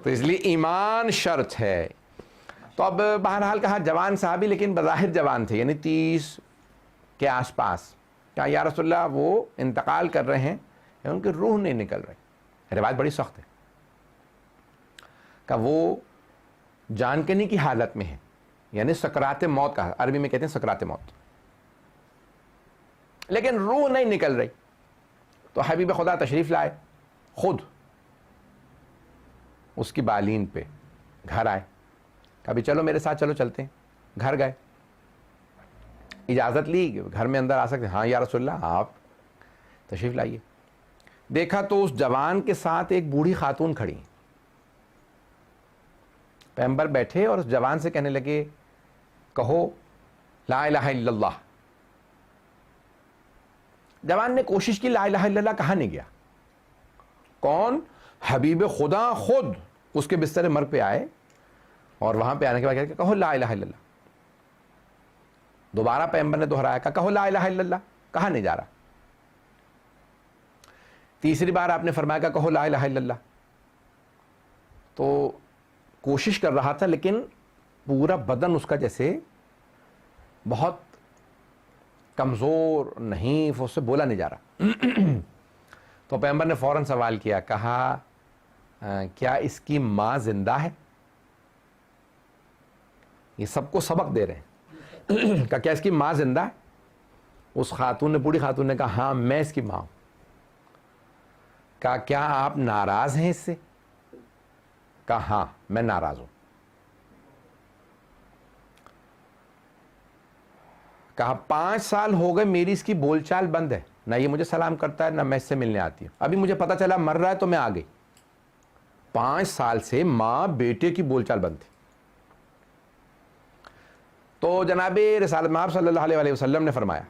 تو اس لیے ایمان شرط ہے. تو اب بہرحال کہا جوان صحابی لیکن بظاہر جوان تھے, یعنی 30 کے آس پاس. کہا یا رسول اللہ وہ انتقال کر رہے ہیں, ان کی روح نہیں نکل رہی, روایت بڑی سخت ہے. کہا وہ جان کنی کی حالت میں ہے, یعنی سکرات موت کا, عربی میں کہتے ہیں سکرات موت, لیکن روح نہیں نکل رہی. تو حبیب خدا تشریف لائے, خود اس کی بالین پہ گھر آئے, کبھی چلو میرے ساتھ چلو چلتے ہیں. گھر گئے, اجازت لی گھر میں اندر آ سکتے, ہاں یا رسول اللہ آپ تشریف لائیے. دیکھا تو اس جوان کے ساتھ ایک بوڑھی خاتون کھڑی. پیغمبر بیٹھے اور اس جوان سے کہنے لگے کہو لا الہ الا اللہ. جوان نے کوشش کی, لا الہ الا اللہ کہا نہیں گیا. کون؟ حبیب خدا خود اس کے بستر مرگ پہ آئے, اور وہاں پہ آنے کے بعد کہا کہو لا الہ الا اللہ. دوبارہ پیغمبر نے دہرایا, کہو لا الہ الا اللہ, کہا نہیں جا رہا. تیسری بار آپ نے فرمایا کہو لا الہ الا اللہ. تو کوشش کر رہا تھا لیکن پورا بدن اس کا جیسے بہت کمزور, نہیں, اس سے بولا نہیں جا رہا. تو پیغمبر نے فوراً سوال کیا, کہا کیا اس کی ماں زندہ ہے؟ یہ سب کو سبق دے رہے ہیں. کہا کیا اس کی ماں زندہ ہے؟ اس خاتون نے, بوڑھی خاتون نے کہا ہاں میں اس کی ماں ہوں. کہا کیا آپ ناراض ہیں اس سے؟ کہا ہاں میں ناراض ہوں. کہا 5 سال ہو گئے میری اس کی بول چال بند ہے, نہ یہ مجھے سلام کرتا ہے نہ میں اس سے ملنے آتی ہوں. ابھی مجھے پتا چلا مر رہا ہے تو میں آ گئی. 5 سال سے ماں بیٹے کی بول چال بند تھی. تو جناب رسالت مآب صلی اللہ علیہ وسلم نے فرمایا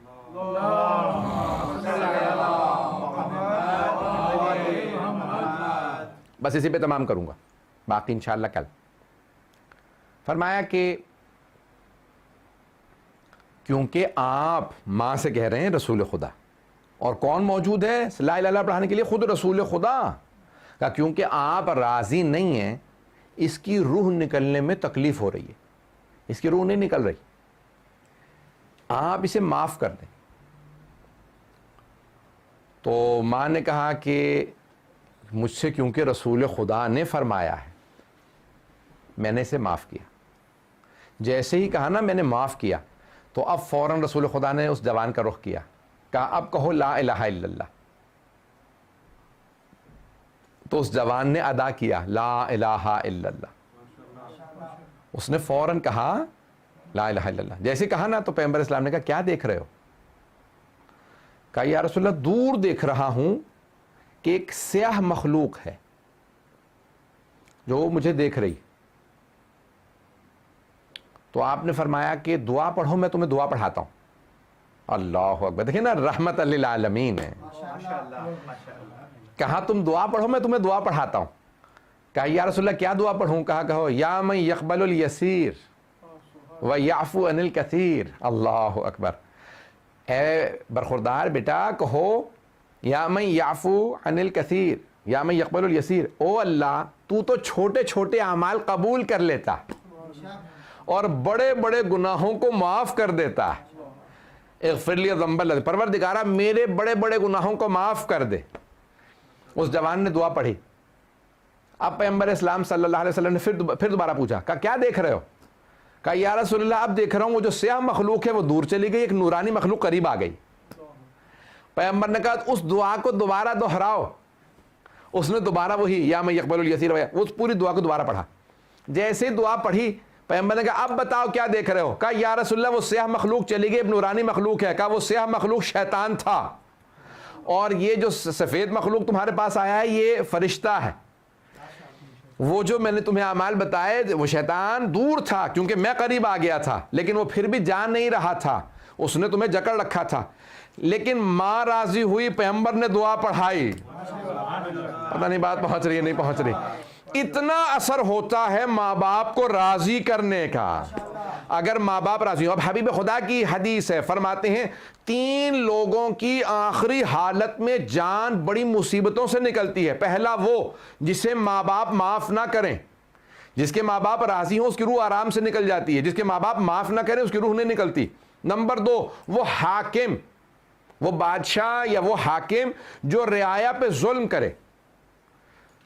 بس اسی پہ تمام کروں گا, باقی انشاءاللہ کل. فرمایا کہ کیونکہ آپ ماں سے کہہ رہے ہیں رسول خدا, اور کون موجود ہے لا الہ الا اللہ پڑھانے کے لیے؟ خود رسول خدا. کہا کیونکہ آپ راضی نہیں ہیں, اس کی روح نکلنے میں تکلیف ہو رہی ہے, اس کی روح نہیں نکل رہی, آپ اسے معاف کر دیں. تو ماں نے کہا کہ مجھ سے کیونکہ رسول خدا نے فرمایا ہے میں نے اسے معاف کیا. جیسے ہی کہا نا میں نے معاف کیا, تو اب فوراً رسول خدا نے اس جوان کا رخ کیا, کہا اب کہو لا الہ الا اللہ. تو اس جوان نے ادا کیا لا الہ الا اللہ, اس نے فوراً کہا لا الہ الا اللہ. جیسے کہا نا تو پیغمبر اسلام نے کہا کیا دیکھ رہے ہو؟ کہا یا رسول اللہ دور دیکھ رہا ہوں کہ ایک سیاہ مخلوق ہے جو مجھے دیکھ رہی. تو آپ نے فرمایا کہ دعا پڑھو, میں تمہیں دعا پڑھاتا ہوں. اللہ اکبر, دیکھیں نا رحمت للعالمین ہے. کہا تم دعا پڑھو میں تمہیں دعا پڑھاتا ہوں. کہا یا رسول اللہ کیا دعا پڑھوں؟ کہا کہو یا من یقبل الیسیر ویعفو عن الکثیر. اللہ اکبر, اے برخوردار بیٹا کہو یا من یعفو عن الکثیر یا من یقبل الیسیر, او اللہ تو چھوٹے چھوٹے اعمال قبول کر لیتا اور بڑے بڑے گناہوں کو معاف کر دیتا ہے. اغفر لی ذنب الذی, پروردگارا میرے بڑے بڑے گناہوں کو معاف کر دے. اس جوان نے دعا پڑھی. اب پیغمبر اسلام صلی اللہ علیہ وسلم نے پھر دوبارہ پوچھا, کہا کیا دیکھ رہے ہو؟ کہا یا رسول اللہ اب دیکھ رہا ہوں وہ جو سیاہ مخلوق ہے وہ دور چلی گئی, ایک نورانی مخلوق قریب آ گئی. پیغمبر نے کہا اس دعا کو دوبارہ دہراؤ. اس نے دوبارہ وہی یا من یقبل الیسیر, اس پوری دعا کو دوبارہ پڑھا. جیسے دعا پڑھی پیغمبر نے کہا اب بتاؤ کیا دیکھ رہے ہو؟ کہا یا رسول اللہ وہ سیاہ مخلوق چلی گئی ایک نورانی مخلوق ہے. کہا وہ سیاہ مخلوق شیطان تھا اور یہ جو سفید مخلوق تمہارے پاس آیا ہے یہ فرشتہ ہے. وہ جو میں نے تمہیں اعمال بتائے وہ شیطان دور تھا کیونکہ میں قریب آ گیا تھا, لیکن وہ پھر بھی جان نہیں رہا تھا, اس نے تمہیں جکڑ رکھا تھا. لیکن ماں راضی ہوئی, پیغمبر نے دعا پڑھائی. پتہ نہیں بات پہنچ رہی ہے نہیں پہنچ رہی. اتنا اثر ہوتا ہے ماں باپ کو راضی کرنے کا. اگر ماں باپ راضی ہو. اب حبیب خدا کی حدیث ہے, فرماتے ہیں 3 لوگوں کی آخری حالت میں جان بڑی مصیبتوں سے نکلتی ہے. پہلا وہ جسے ماں باپ معاف نہ کریں, جس کے ماں باپ راضی ہوں اس کی روح آرام سے نکل جاتی ہے, جس کے ماں باپ معاف نہ کریں اس کی روح نہیں نکلتی. نمبر 2 وہ حاکم, وہ بادشاہ یا وہ حاکم جو رعایا پہ ظلم کرے.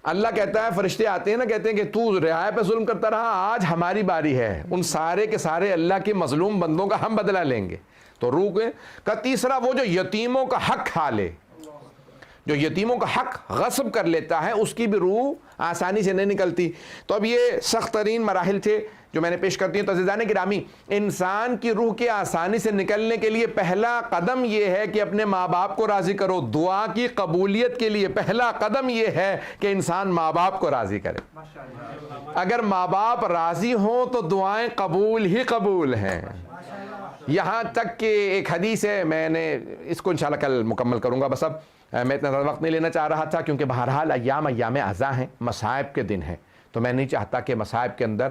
اللہ کہتا ہے, فرشتے آتے ہیں نا, کہتے ہیں کہ تو رعایا پہ ظلم کرتا رہا, آج ہماری باری ہے, ان سارے کے سارے اللہ کے مظلوم بندوں کا ہم بدلہ لیں گے. تو روح کا تیسرا وہ جو یتیموں کا حق کھا لے, جو یتیموں کا حق غصب کر لیتا ہے, اس کی بھی روح آسانی سے نہیں نکلتی. تو اب یہ سخت ترین مراحل تھے جو میں نے پیش کرتی ہوں. تو عزیزان گرامی, انسان کی روح کے آسانی سے نکلنے کے لیے پہلا قدم یہ ہے کہ اپنے ماں باپ کو راضی کرو. دعا کی قبولیت کے لیے پہلا قدم یہ ہے کہ انسان ماں باپ کو راضی کرے. اگر ماں باپ راضی ہوں تو دعائیں قبول ہی قبول ہیں. یہاں تک کہ ایک حدیث ہے, میں نے اس کو انشاءاللہ کل مکمل کروں گا, بس اب میں اتنا وقت نہیں لینا چاہ رہا تھا کیونکہ بہرحال ایام عزا ہیں, مصائب کے دن ہیں, تو میں نہیں چاہتا کہ مصائب کے اندر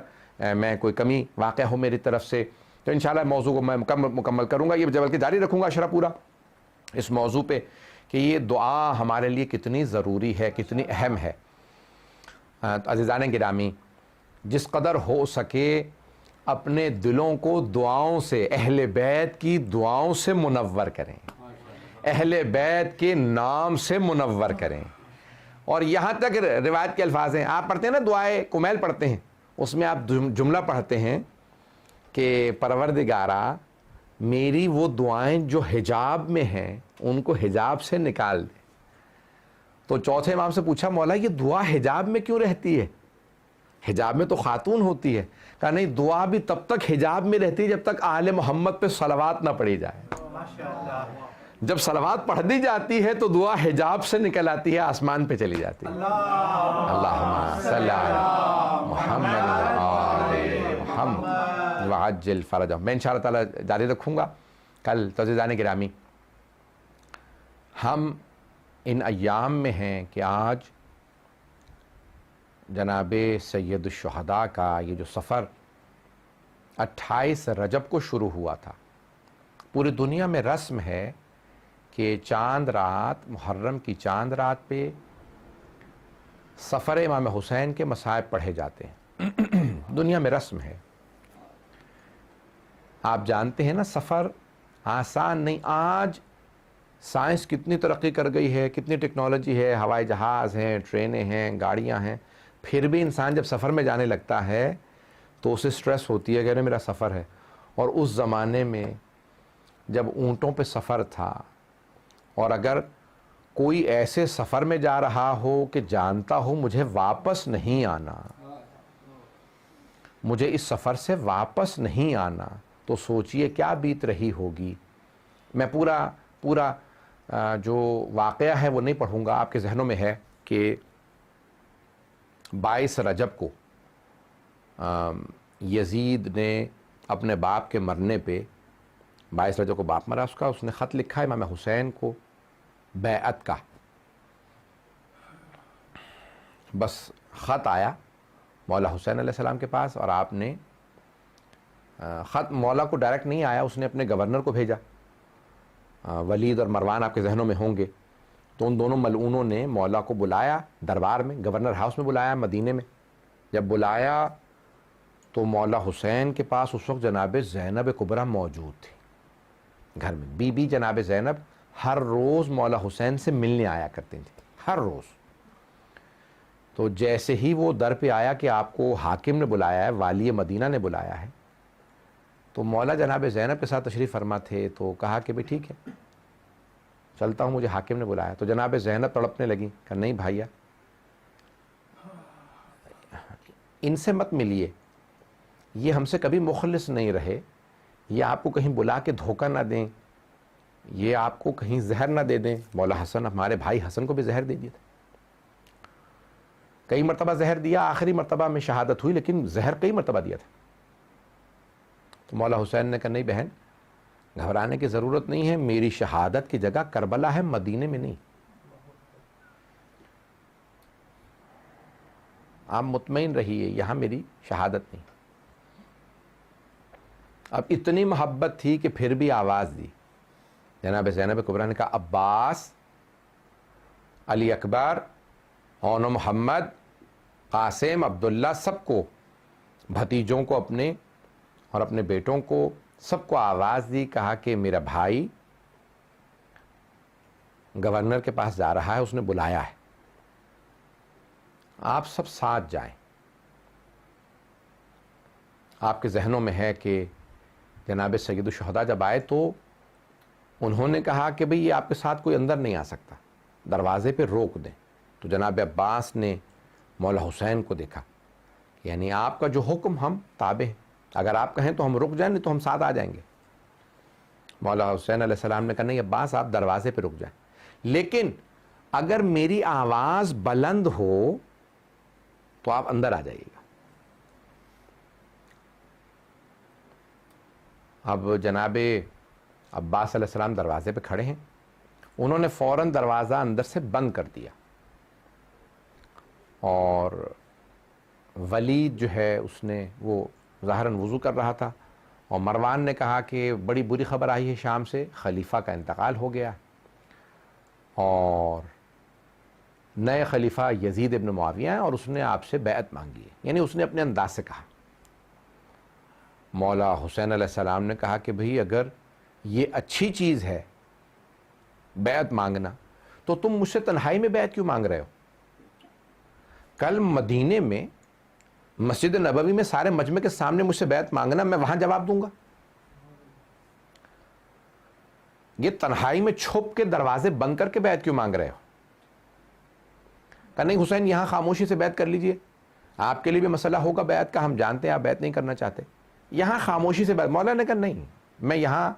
میں کوئی کمی واقع ہو میری طرف سے. تو انشاءاللہ موضوع کو میں مکمل کروں گا, یہ بلکہ جاری رکھوں گا اشرا پورا اس موضوع پہ کہ یہ دعا ہمارے لیے کتنی ضروری ہے, کتنی اہم ہے. عزیزان گرامی, جس قدر ہو سکے اپنے دلوں کو دعاؤں سے, اہل بیت کی دعاؤں سے منور کریں, اہل بیت کے نام سے منور کریں. اور یہاں تک روایت کے الفاظ ہیں, آپ پڑھتے ہیں نا دعائے کمیل پڑھتے ہیں, اس میں آپ جملہ پڑھتے ہیں کہ پروردگارا میری وہ دعائیں جو حجاب میں ہیں ان کو حجاب سے نکال دے. تو چوتھے امام سے پوچھا مولا یہ دعا حجاب میں کیوں رہتی ہے؟ حجاب میں تو خاتون ہوتی ہے. کہا نہیں, دعا بھی تب تک حجاب میں رہتی ہے جب تک آل محمد پہ صلوات نہ پڑھی جائے. جب صلوات پڑھ دی جاتی ہے تو دعا حجاب سے نکل آتی ہے, آسمان پہ چلی جاتی ہے. اللہم صلی علی محمد وآل محمد وعجل فرجہم. میں انشاءاللہ تعالی جاری رکھوں گا کل. تو عزیزان گرامی, ہم ان ایام میں ہیں کہ آج جناب سید الشہداء کا یہ جو سفر 28 رجب کو شروع ہوا تھا, پوری دنیا میں رسم ہے کہ چاند رات, محرم کی چاند رات پہ سفر امام حسین کے مصائب پڑھے جاتے ہیں. دنیا میں رسم ہے. آپ جانتے ہیں نا سفر آسان نہیں. آج سائنس کتنی ترقی کر گئی ہے, کتنی ٹیکنالوجی ہے, ہوائی جہاز ہیں, ٹرینیں ہیں, گاڑیاں ہیں, پھر بھی انسان جب سفر میں جانے لگتا ہے تو اسے سٹریس ہوتی ہے کہ میرا سفر ہے. اور اس زمانے میں جب اونٹوں پہ سفر تھا, اور اگر کوئی ایسے سفر میں جا رہا ہو کہ جانتا ہو مجھے واپس نہیں آنا, مجھے اس سفر سے واپس نہیں آنا, تو سوچئے کیا بیت رہی ہوگی. میں پورا جو واقعہ ہے وہ نہیں پڑھوں گا, آپ کے ذہنوں میں ہے کہ 22 رجب کو یزید نے اپنے باپ کے مرنے پہ, 22 رجب کو باپ مرا اس نے خط لکھا امام حسین کو بیعت کا. بس خط آیا مولا حسین علیہ السلام کے پاس, اور آپ نے خط مولا کو ڈائریکٹ نہیں آیا, اس نے اپنے گورنر کو بھیجا. ولید اور مروان آپ کے ذہنوں میں ہوں گے. تو ان دونوں ملعونوں نے مولا کو بلایا دربار میں, گورنر ہاؤس میں بلایا مدینے میں. جب بلایا تو مولا حسین کے پاس اس وقت جناب زینب کبریٰ موجود تھی گھر میں. بی بی جناب زینب ہر روز مولا حسین سے ملنے آیا کرتی تھی, ہر روز. تو جیسے ہی وہ در پہ آیا کہ آپ کو حاکم نے بلایا ہے, والی مدینہ نے بلایا ہے, تو مولا جناب زینب کے ساتھ تشریف فرما تھے. تو کہا کہ بھئی ٹھیک ہے چلتا ہوں, مجھے حاکم نے بلایا. تو جناب زینب تڑپنے لگی, کہ نہیں بھائیا ان سے مت ملیے, یہ ہم سے کبھی مخلص نہیں رہے، یہ آپ کو کہیں بلا کے دھوکہ نہ دیں، یہ آپ کو کہیں زہر نہ دے دیں۔ مولا حسن، ہمارے بھائی حسن کو بھی زہر دے دیا تھا، کئی مرتبہ زہر دیا، آخری مرتبہ میں شہادت ہوئی، لیکن زہر کئی مرتبہ دیا تھا۔ تو مولا حسین نے کہا نہیں بہن، گھبرانے کی ضرورت نہیں ہے، میری شہادت کی جگہ کربلا ہے، مدینے میں نہیں، آپ مطمئن رہیے، یہاں میری شہادت نہیں۔ اب اتنی محبت تھی کہ پھر بھی آواز دی۔ جناب زینب کبریٰ نے کہا عباس، علی اکبر، اون محمد، قاسم، عبداللہ، سب کو، بھتیجوں کو اپنے اور اپنے بیٹوں کو، سب کو آواز دی، کہا کہ میرا بھائی گورنر کے پاس جا رہا ہے، اس نے بلایا ہے، آپ سب ساتھ جائیں۔ آپ کے ذہنوں میں ہے کہ جناب سید الشہداء جب آئے تو انہوں نے کہا کہ بھئی یہ آپ کے ساتھ کوئی اندر نہیں آ سکتا، دروازے پہ روک دیں۔ تو جناب عباس نے مولا حسین کو دیکھا، یعنی آپ کا جو حکم ہم تابع ہیں، اگر آپ کہیں تو ہم رک جائیں، نہیں تو ہم ساتھ آ جائیں گے۔ مولا حسین علیہ السلام نے کہا نہیں عباس، آپ دروازے پہ رک جائیں، لیکن اگر میری آواز بلند ہو تو آپ اندر آ جائیے گا۔ اب جناب عباس علیہ السلام دروازے پہ کھڑے ہیں، انہوں نے فوراً دروازہ اندر سے بند کر دیا، اور ولید جو ہے اس نے، وہ ظاہراً وضو کر رہا تھا، اور مروان نے کہا کہ بڑی بری خبر آئی ہے شام سے، خلیفہ کا انتقال ہو گیا، اور نئے خلیفہ یزید ابن معاویہ ہیں، اور اس نے آپ سے بیعت مانگی ہے، یعنی اس نے اپنے انداز سے کہا۔ مولا حسین علیہ السلام نے کہا کہ بھئی اگر یہ اچھی چیز ہے بیعت مانگنا، تو تم مجھ سے تنہائی میں بیعت کیوں مانگ رہے ہو؟ کل مدینے میں مسجد نبوی میں سارے مجمع کے سامنے مجھ سے بیعت مانگنا، میں وہاں جواب دوں گا، یہ تنہائی میں چھپ کے دروازے بند کر کے بیعت کیوں مانگ رہے ہو؟ کہ نہیں حسین یہاں خاموشی سے بیعت کر لیجئے، آپ کے لیے بھی مسئلہ ہوگا بیعت کا، ہم جانتے ہیں آپ بیعت نہیں کرنا چاہتے، یہاں خاموشی سے بیعت۔ مولا نے کہا نہیں، میں یہاں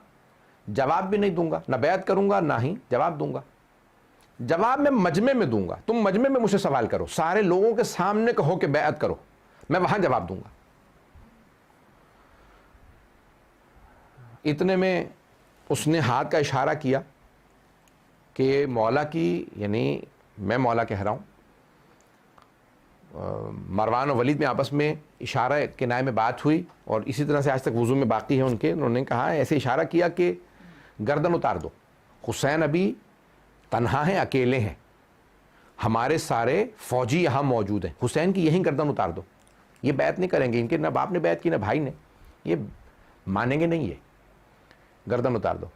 جواب بھی نہیں دوں گا، نہ بیعت کروں گا نہ ہی جواب دوں گا، جواب میں مجمع میں دوں گا، تم مجمع میں مجھ سے سوال کرو، سارے لوگوں کے سامنے کہو کہ بیعت کرو، میں وہاں جواب دوں گا۔ اتنے میں اس نے ہاتھ کا اشارہ کیا کہ مولا کی، یعنی میں مولا کہہ رہا ہوں، مروان و ولید میں آپس میں اشارہ کنائے میں بات ہوئی، اور اسی طرح سے آج تک وضو میں باقی ہے ان کے، انہوں نے کہا ایسے اشارہ کیا کہ گردن اتار دو، حسین ابھی تنہا ہیں، اکیلے ہیں، ہمارے سارے فوجی یہاں موجود ہیں، حسین کی یہیں گردن اتار دو، یہ بیعت نہیں کریں گے، ان کے نہ باپ نے بیعت کی نہ بھائی نے، یہ مانیں گے نہیں، یہ گردن اتار دو۔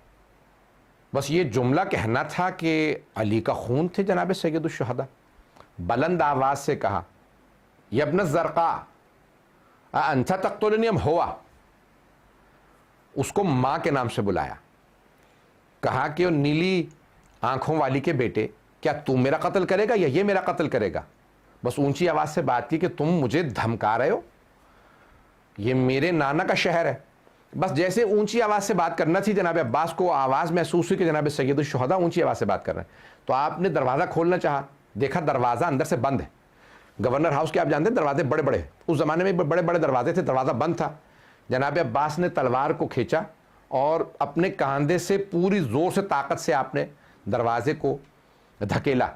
بس یہ جملہ کہنا تھا کہ علی کا خون تھے جناب سید الشہداء، بلند آواز سے کہا یا ابن الزرقاء انت تقتلنی ام ہوا، اس کو ماں کے نام سے بلایا، کہا کہ وہ نیلی آنکھوں والی کے بیٹے، کیا تم میرا قتل کرے گا یا یہ میرا قتل کرے گا؟ بس اونچی آواز سے بات کی کہ تم مجھے دھمکا رہے ہو، یہ میرے نانا کا شہر ہے۔ بس جیسے اونچی آواز سے بات کرنا تھی، جناب عباس کو آواز محسوس ہوئی کہ جناب سید الشہداء اونچی آواز سے بات کر رہے ہیں، تو آپ نے دروازہ کھولنا چاہا، دیکھا دروازہ اندر سے بند ہے۔ گورنر ہاؤس کے آپ جانتے ہیں دروازے بڑے بڑے، اس زمانے میں بڑے بڑے دروازے تھے، دروازہ بند تھا۔ جناب عباس نے تلوار کو کھینچا اور اپنے کاندھے سے پوری زور سے طاقت سے آپ نے دروازے کو دھکیلا،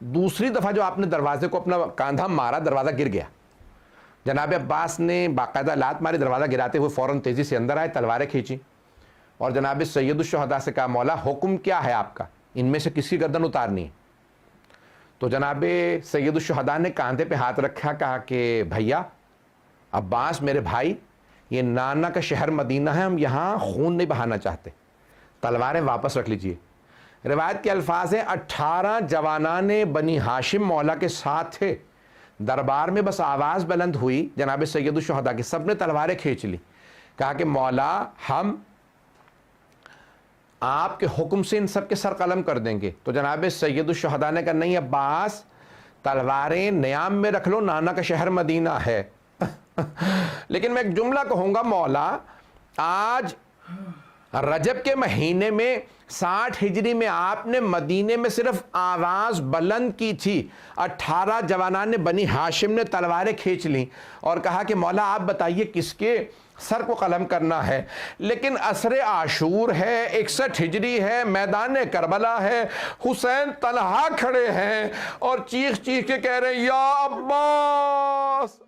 دوسری دفعہ جو آپ نے دروازے کو اپنا کاندھا مارا، دروازہ گر گیا۔ جناب عباس نے باقاعدہ لات ماری، دروازہ گراتے ہوئے فوراً تیزی سے اندر آئے، تلواریں کھینچی، اور جناب سید الشہداء سے کہا مولا حکم کیا ہے آپ کا، ان میں سے کسی کی گردن اتارنی ہے۔ تو جناب سید الشہداء نے کاندھے پہ ہاتھ رکھا، کہا کہ بھیا عباس میرے بھائی، یہ نانا کا شہر مدینہ ہے، ہم یہاں خون نہیں بہانا چاہتے، تلواریں واپس رکھ لیجئے۔ روایت کے الفاظ ہیں 18 جوانان بنی ہاشم مولا کے ساتھ تھے، دربار میں بس آواز بلند ہوئی جناب سید الشہداء کی، سب نے تلواریں کھینچ لی، کہا کہ مولا ہم آپ کے حکم سے ان سب کے سر قلم کر دیں گے۔ تو جناب سید الشہداء نے کہا نہیں عباس، تلواریں نیام میں رکھ لو، نانا کا شہر مدینہ ہے۔ لیکن میں ایک جملہ کہوں گا، مولا آج رجب کے مہینے میں 60 ہجری میں آپ نے مدینے میں صرف آواز بلند کی تھی، 18 جوانان بنی ہاشم نے تلواریں کھینچ لیں اور کہا کہ مولا آپ بتائیے کس کے سر کو قلم کرنا ہے، لیکن عصر عاشور ہے، 61 ہجری ہے، میدان کربلا ہے، حسین تنہا کھڑے ہیں اور چیخ چیخ کے کہہ رہے ہیں یا عباس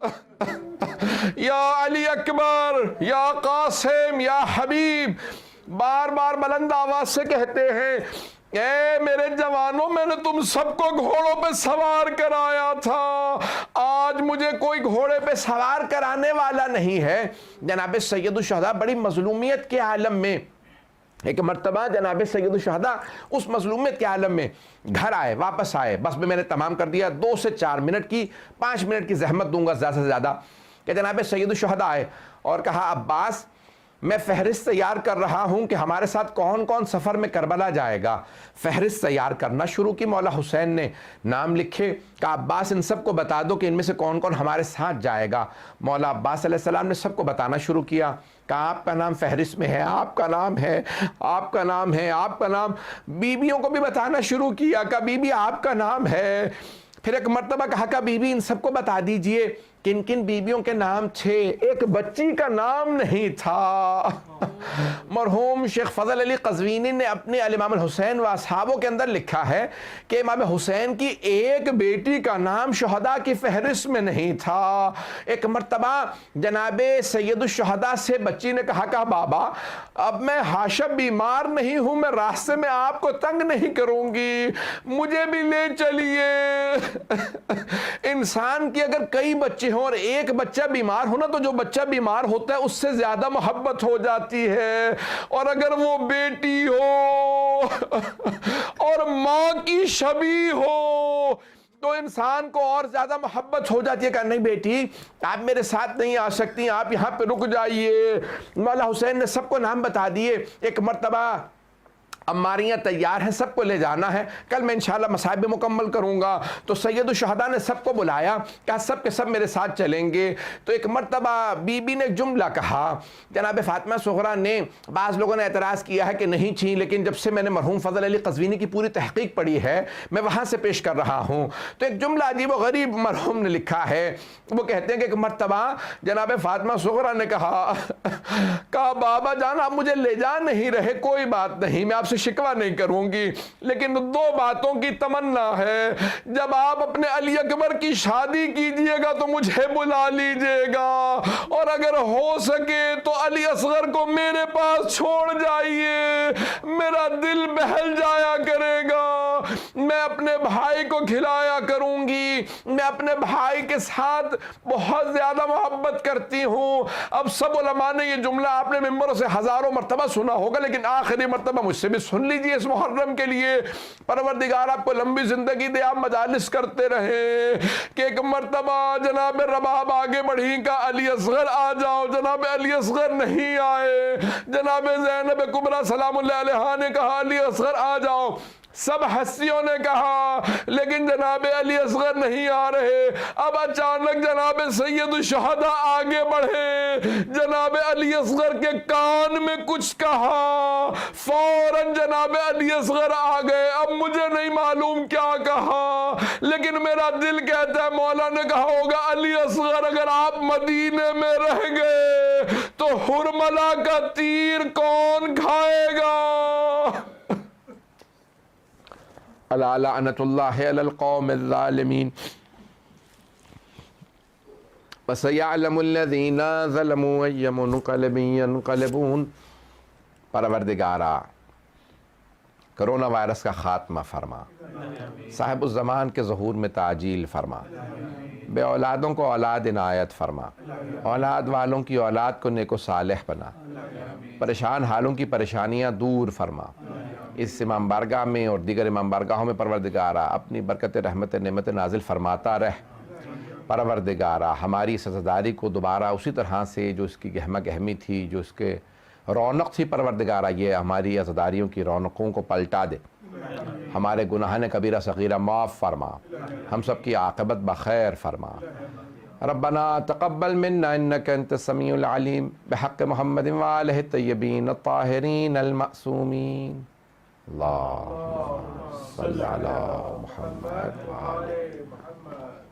یا علی اکبر یا قاسم یا حبیب، بار بار بلند آواز سے کہتے ہیں اے میرے جوانوں، میں نے تم سب کو گھوڑوں پہ سوار کرایا تھا، آج مجھے کوئی گھوڑے پہ سوار کرانے والا نہیں ہے۔ جناب سید الشہداء بڑی مظلومیت کے عالم میں، ایک مرتبہ جناب سید الشہداء اس مظلومیت کے عالم میں گھر آئے، واپس آئے، بس میں نے تمام کر دیا، 2 سے 4 منٹ کی 5 منٹ کی زحمت دوں گا زیادہ سے زیادہ، کہ جناب سید الشہداء آئے اور کہا عباس میں فہرست تیار کر رہا ہوں کہ ہمارے ساتھ کون کون سفر میں کربلا جائے گا۔ فہرست تیار کرنا شروع کی، مولا حسین نے نام لکھے، کہا عباس ان سب کو بتا دو کہ ان میں سے کون کون ہمارے ساتھ جائے گا۔ مولا عباس علیہ السلام نے سب کو بتانا شروع کیا، کہا آپ کا نام فہرست میں ہے، آپ کا نام ہے، آپ کا نام ہے، آپ کا نام۔ بیویوں کو بھی بتانا شروع کیا، کہا بی بی آپ کا نام ہے۔ پھر ایک مرتبہ کہا کہ بی بی ان سب کو بتا دیجئے کن کن بیویوں کے نام تھے، ایک بچی کا نام نہیں تھا۔ مرحوم شیخ فضل علی قزوینی نے اپنے الامام الحسین و اصحابوں کے اندر لکھا ہے کہ امام حسین کی ایک بیٹی کا نام شہداء کی فہرست میں نہیں تھا۔ ایک مرتبہ جناب سید الشہداء سے بچی نے کہا کہ بابا اب میں حاشا بیمار نہیں ہوں، میں راستے میں آپ کو تنگ نہیں کروں گی، مجھے بھی لے چلیے۔ انسان کی اگر کئی بچے ہوں اور ایک بچہ بیمار ہو نا، تو جو بچہ بیمار ہوتا ہے اس سے زیادہ محبت ہو جاتی ہے، اور اگر وہ بیٹی ہو اور ماں کی شبیہ ہو تو انسان کو اور زیادہ محبت ہو جاتی ہے کہ نہیں بیٹی آپ میرے ساتھ نہیں آ سکتی، آپ یہاں پہ رک جائیے۔ مولا حسین نے سب کو نام بتا دیے۔ ایک مرتبہ عماریاں تیار ہیں، سب کو لے جانا ہے، کل میں انشاءاللہ مصائب مکمل کروں گا۔ تو سید الشہداء نے سب کو بلایا، کہا سب کے سب میرے ساتھ چلیں گے۔ تو ایک مرتبہ بی بی نے ایک جملہ کہا، جناب فاطمہ صغریٰ نے، بعض لوگوں نے اعتراض کیا ہے کہ نہیں تھی، لیکن جب سے میں نے مرحوم فضل علی قزوینی کی پوری تحقیق پڑھی ہے میں وہاں سے پیش کر رہا ہوں۔ تو ایک جملہ عجیب و غریب مرحوم نے لکھا ہے، وہ کہتے ہیں کہ ایک مرتبہ جناب فاطمہ صغریٰ نے کہا بابا جان آپ مجھے لے جا نہیں رہے، کوئی بات نہیں، میں آپ سے شکوہ نہیں کروں گی، لیکن 2 باتوں کی تمنا ہے، جب آپ اپنے علی اکبر کی شادی کیجئے گا تو مجھے بلا لیجئے گا، اور اگر ہو سکے تو علی اصغر کو میرے پاس چھوڑ جائیے، میرا دل بہل جایا کرے گا، میں اپنے بھائی کو کھلایا کروں گی، میں اپنے بھائی کے ساتھ بہت زیادہ محبت کرتی ہوں۔ اب سب علماء نے یہ جملہ آپ نے ممبروں سے ہزاروں مرتبہ سنا ہوگا، لیکن آخری مرتبہ مجھ سے بھی سن لیجئے اس محرم کے لیے۔ پروردگار آپ کو لمبی زندگی دے، آپ مجالس کرتے رہے۔ کہ ایک مرتبہ جناب رباب آگے بڑھی کا علی اصغر آ جاؤ، جناب علی اصغر نہیں آئے، جناب زینب کبریٰ سلام اللہ علیہا نے کہا علی اصغر آ جاؤ، سب ہستیوں نے کہا، لیکن جناب علی اصغر نہیں آ رہے۔ اب اچانک جناب سید الشہداء آگے بڑھے، جناب علی اصغر کے کان میں کچھ کہا، فوراً جناب علی اصغر آ گئے۔ اب مجھے نہیں معلوم کیا کہا، لیکن میرا دل کہتا ہے مولا نے کہا ہوگا علی اصغر اگر آپ مدینے میں رہ گئے تو حرملہ کا تیر کون کھائے گا؟ الا لعنت اللہ علی القوم الظالمین وسیعلم الذین ظلموا ای منقلب ینقلبون۔ پروردگارا کرونا وائرس کا خاتمہ فرما، صاحب الزمان کے ظہور میں تعجیل فرما، بے اولادوں کو اولاد عنایت فرما، اولاد والوں کی اولاد کو نیک و صالح بنا، پریشان حالوں کی پریشانیاں دور فرما۔ اس امام بارگاہ میں اور دیگر امام بارگاہوں میں پروردگارا اپنی برکت رحمت نعمت نازل فرماتا رہ۔ پروردگارا ہماری سزاداری کو دوبارہ اسی طرح سے جو اس کی گہمہ گہمی تھی، جو اس کے رونق تھی، پروردگارا یہ ہماری عزاداریوں کی رونقوں کو پلٹا دے، ہمارے گناہان کبیرہ صغیرہ معاف فرما، ہم سب کی عاقبت بخیر فرما۔ ربنا تقبل منا انك انت السميع العليم بحق محمد وآلہ الطیبین الطاہرین المعصومین. اللهم صل علی محمد وآل محمد.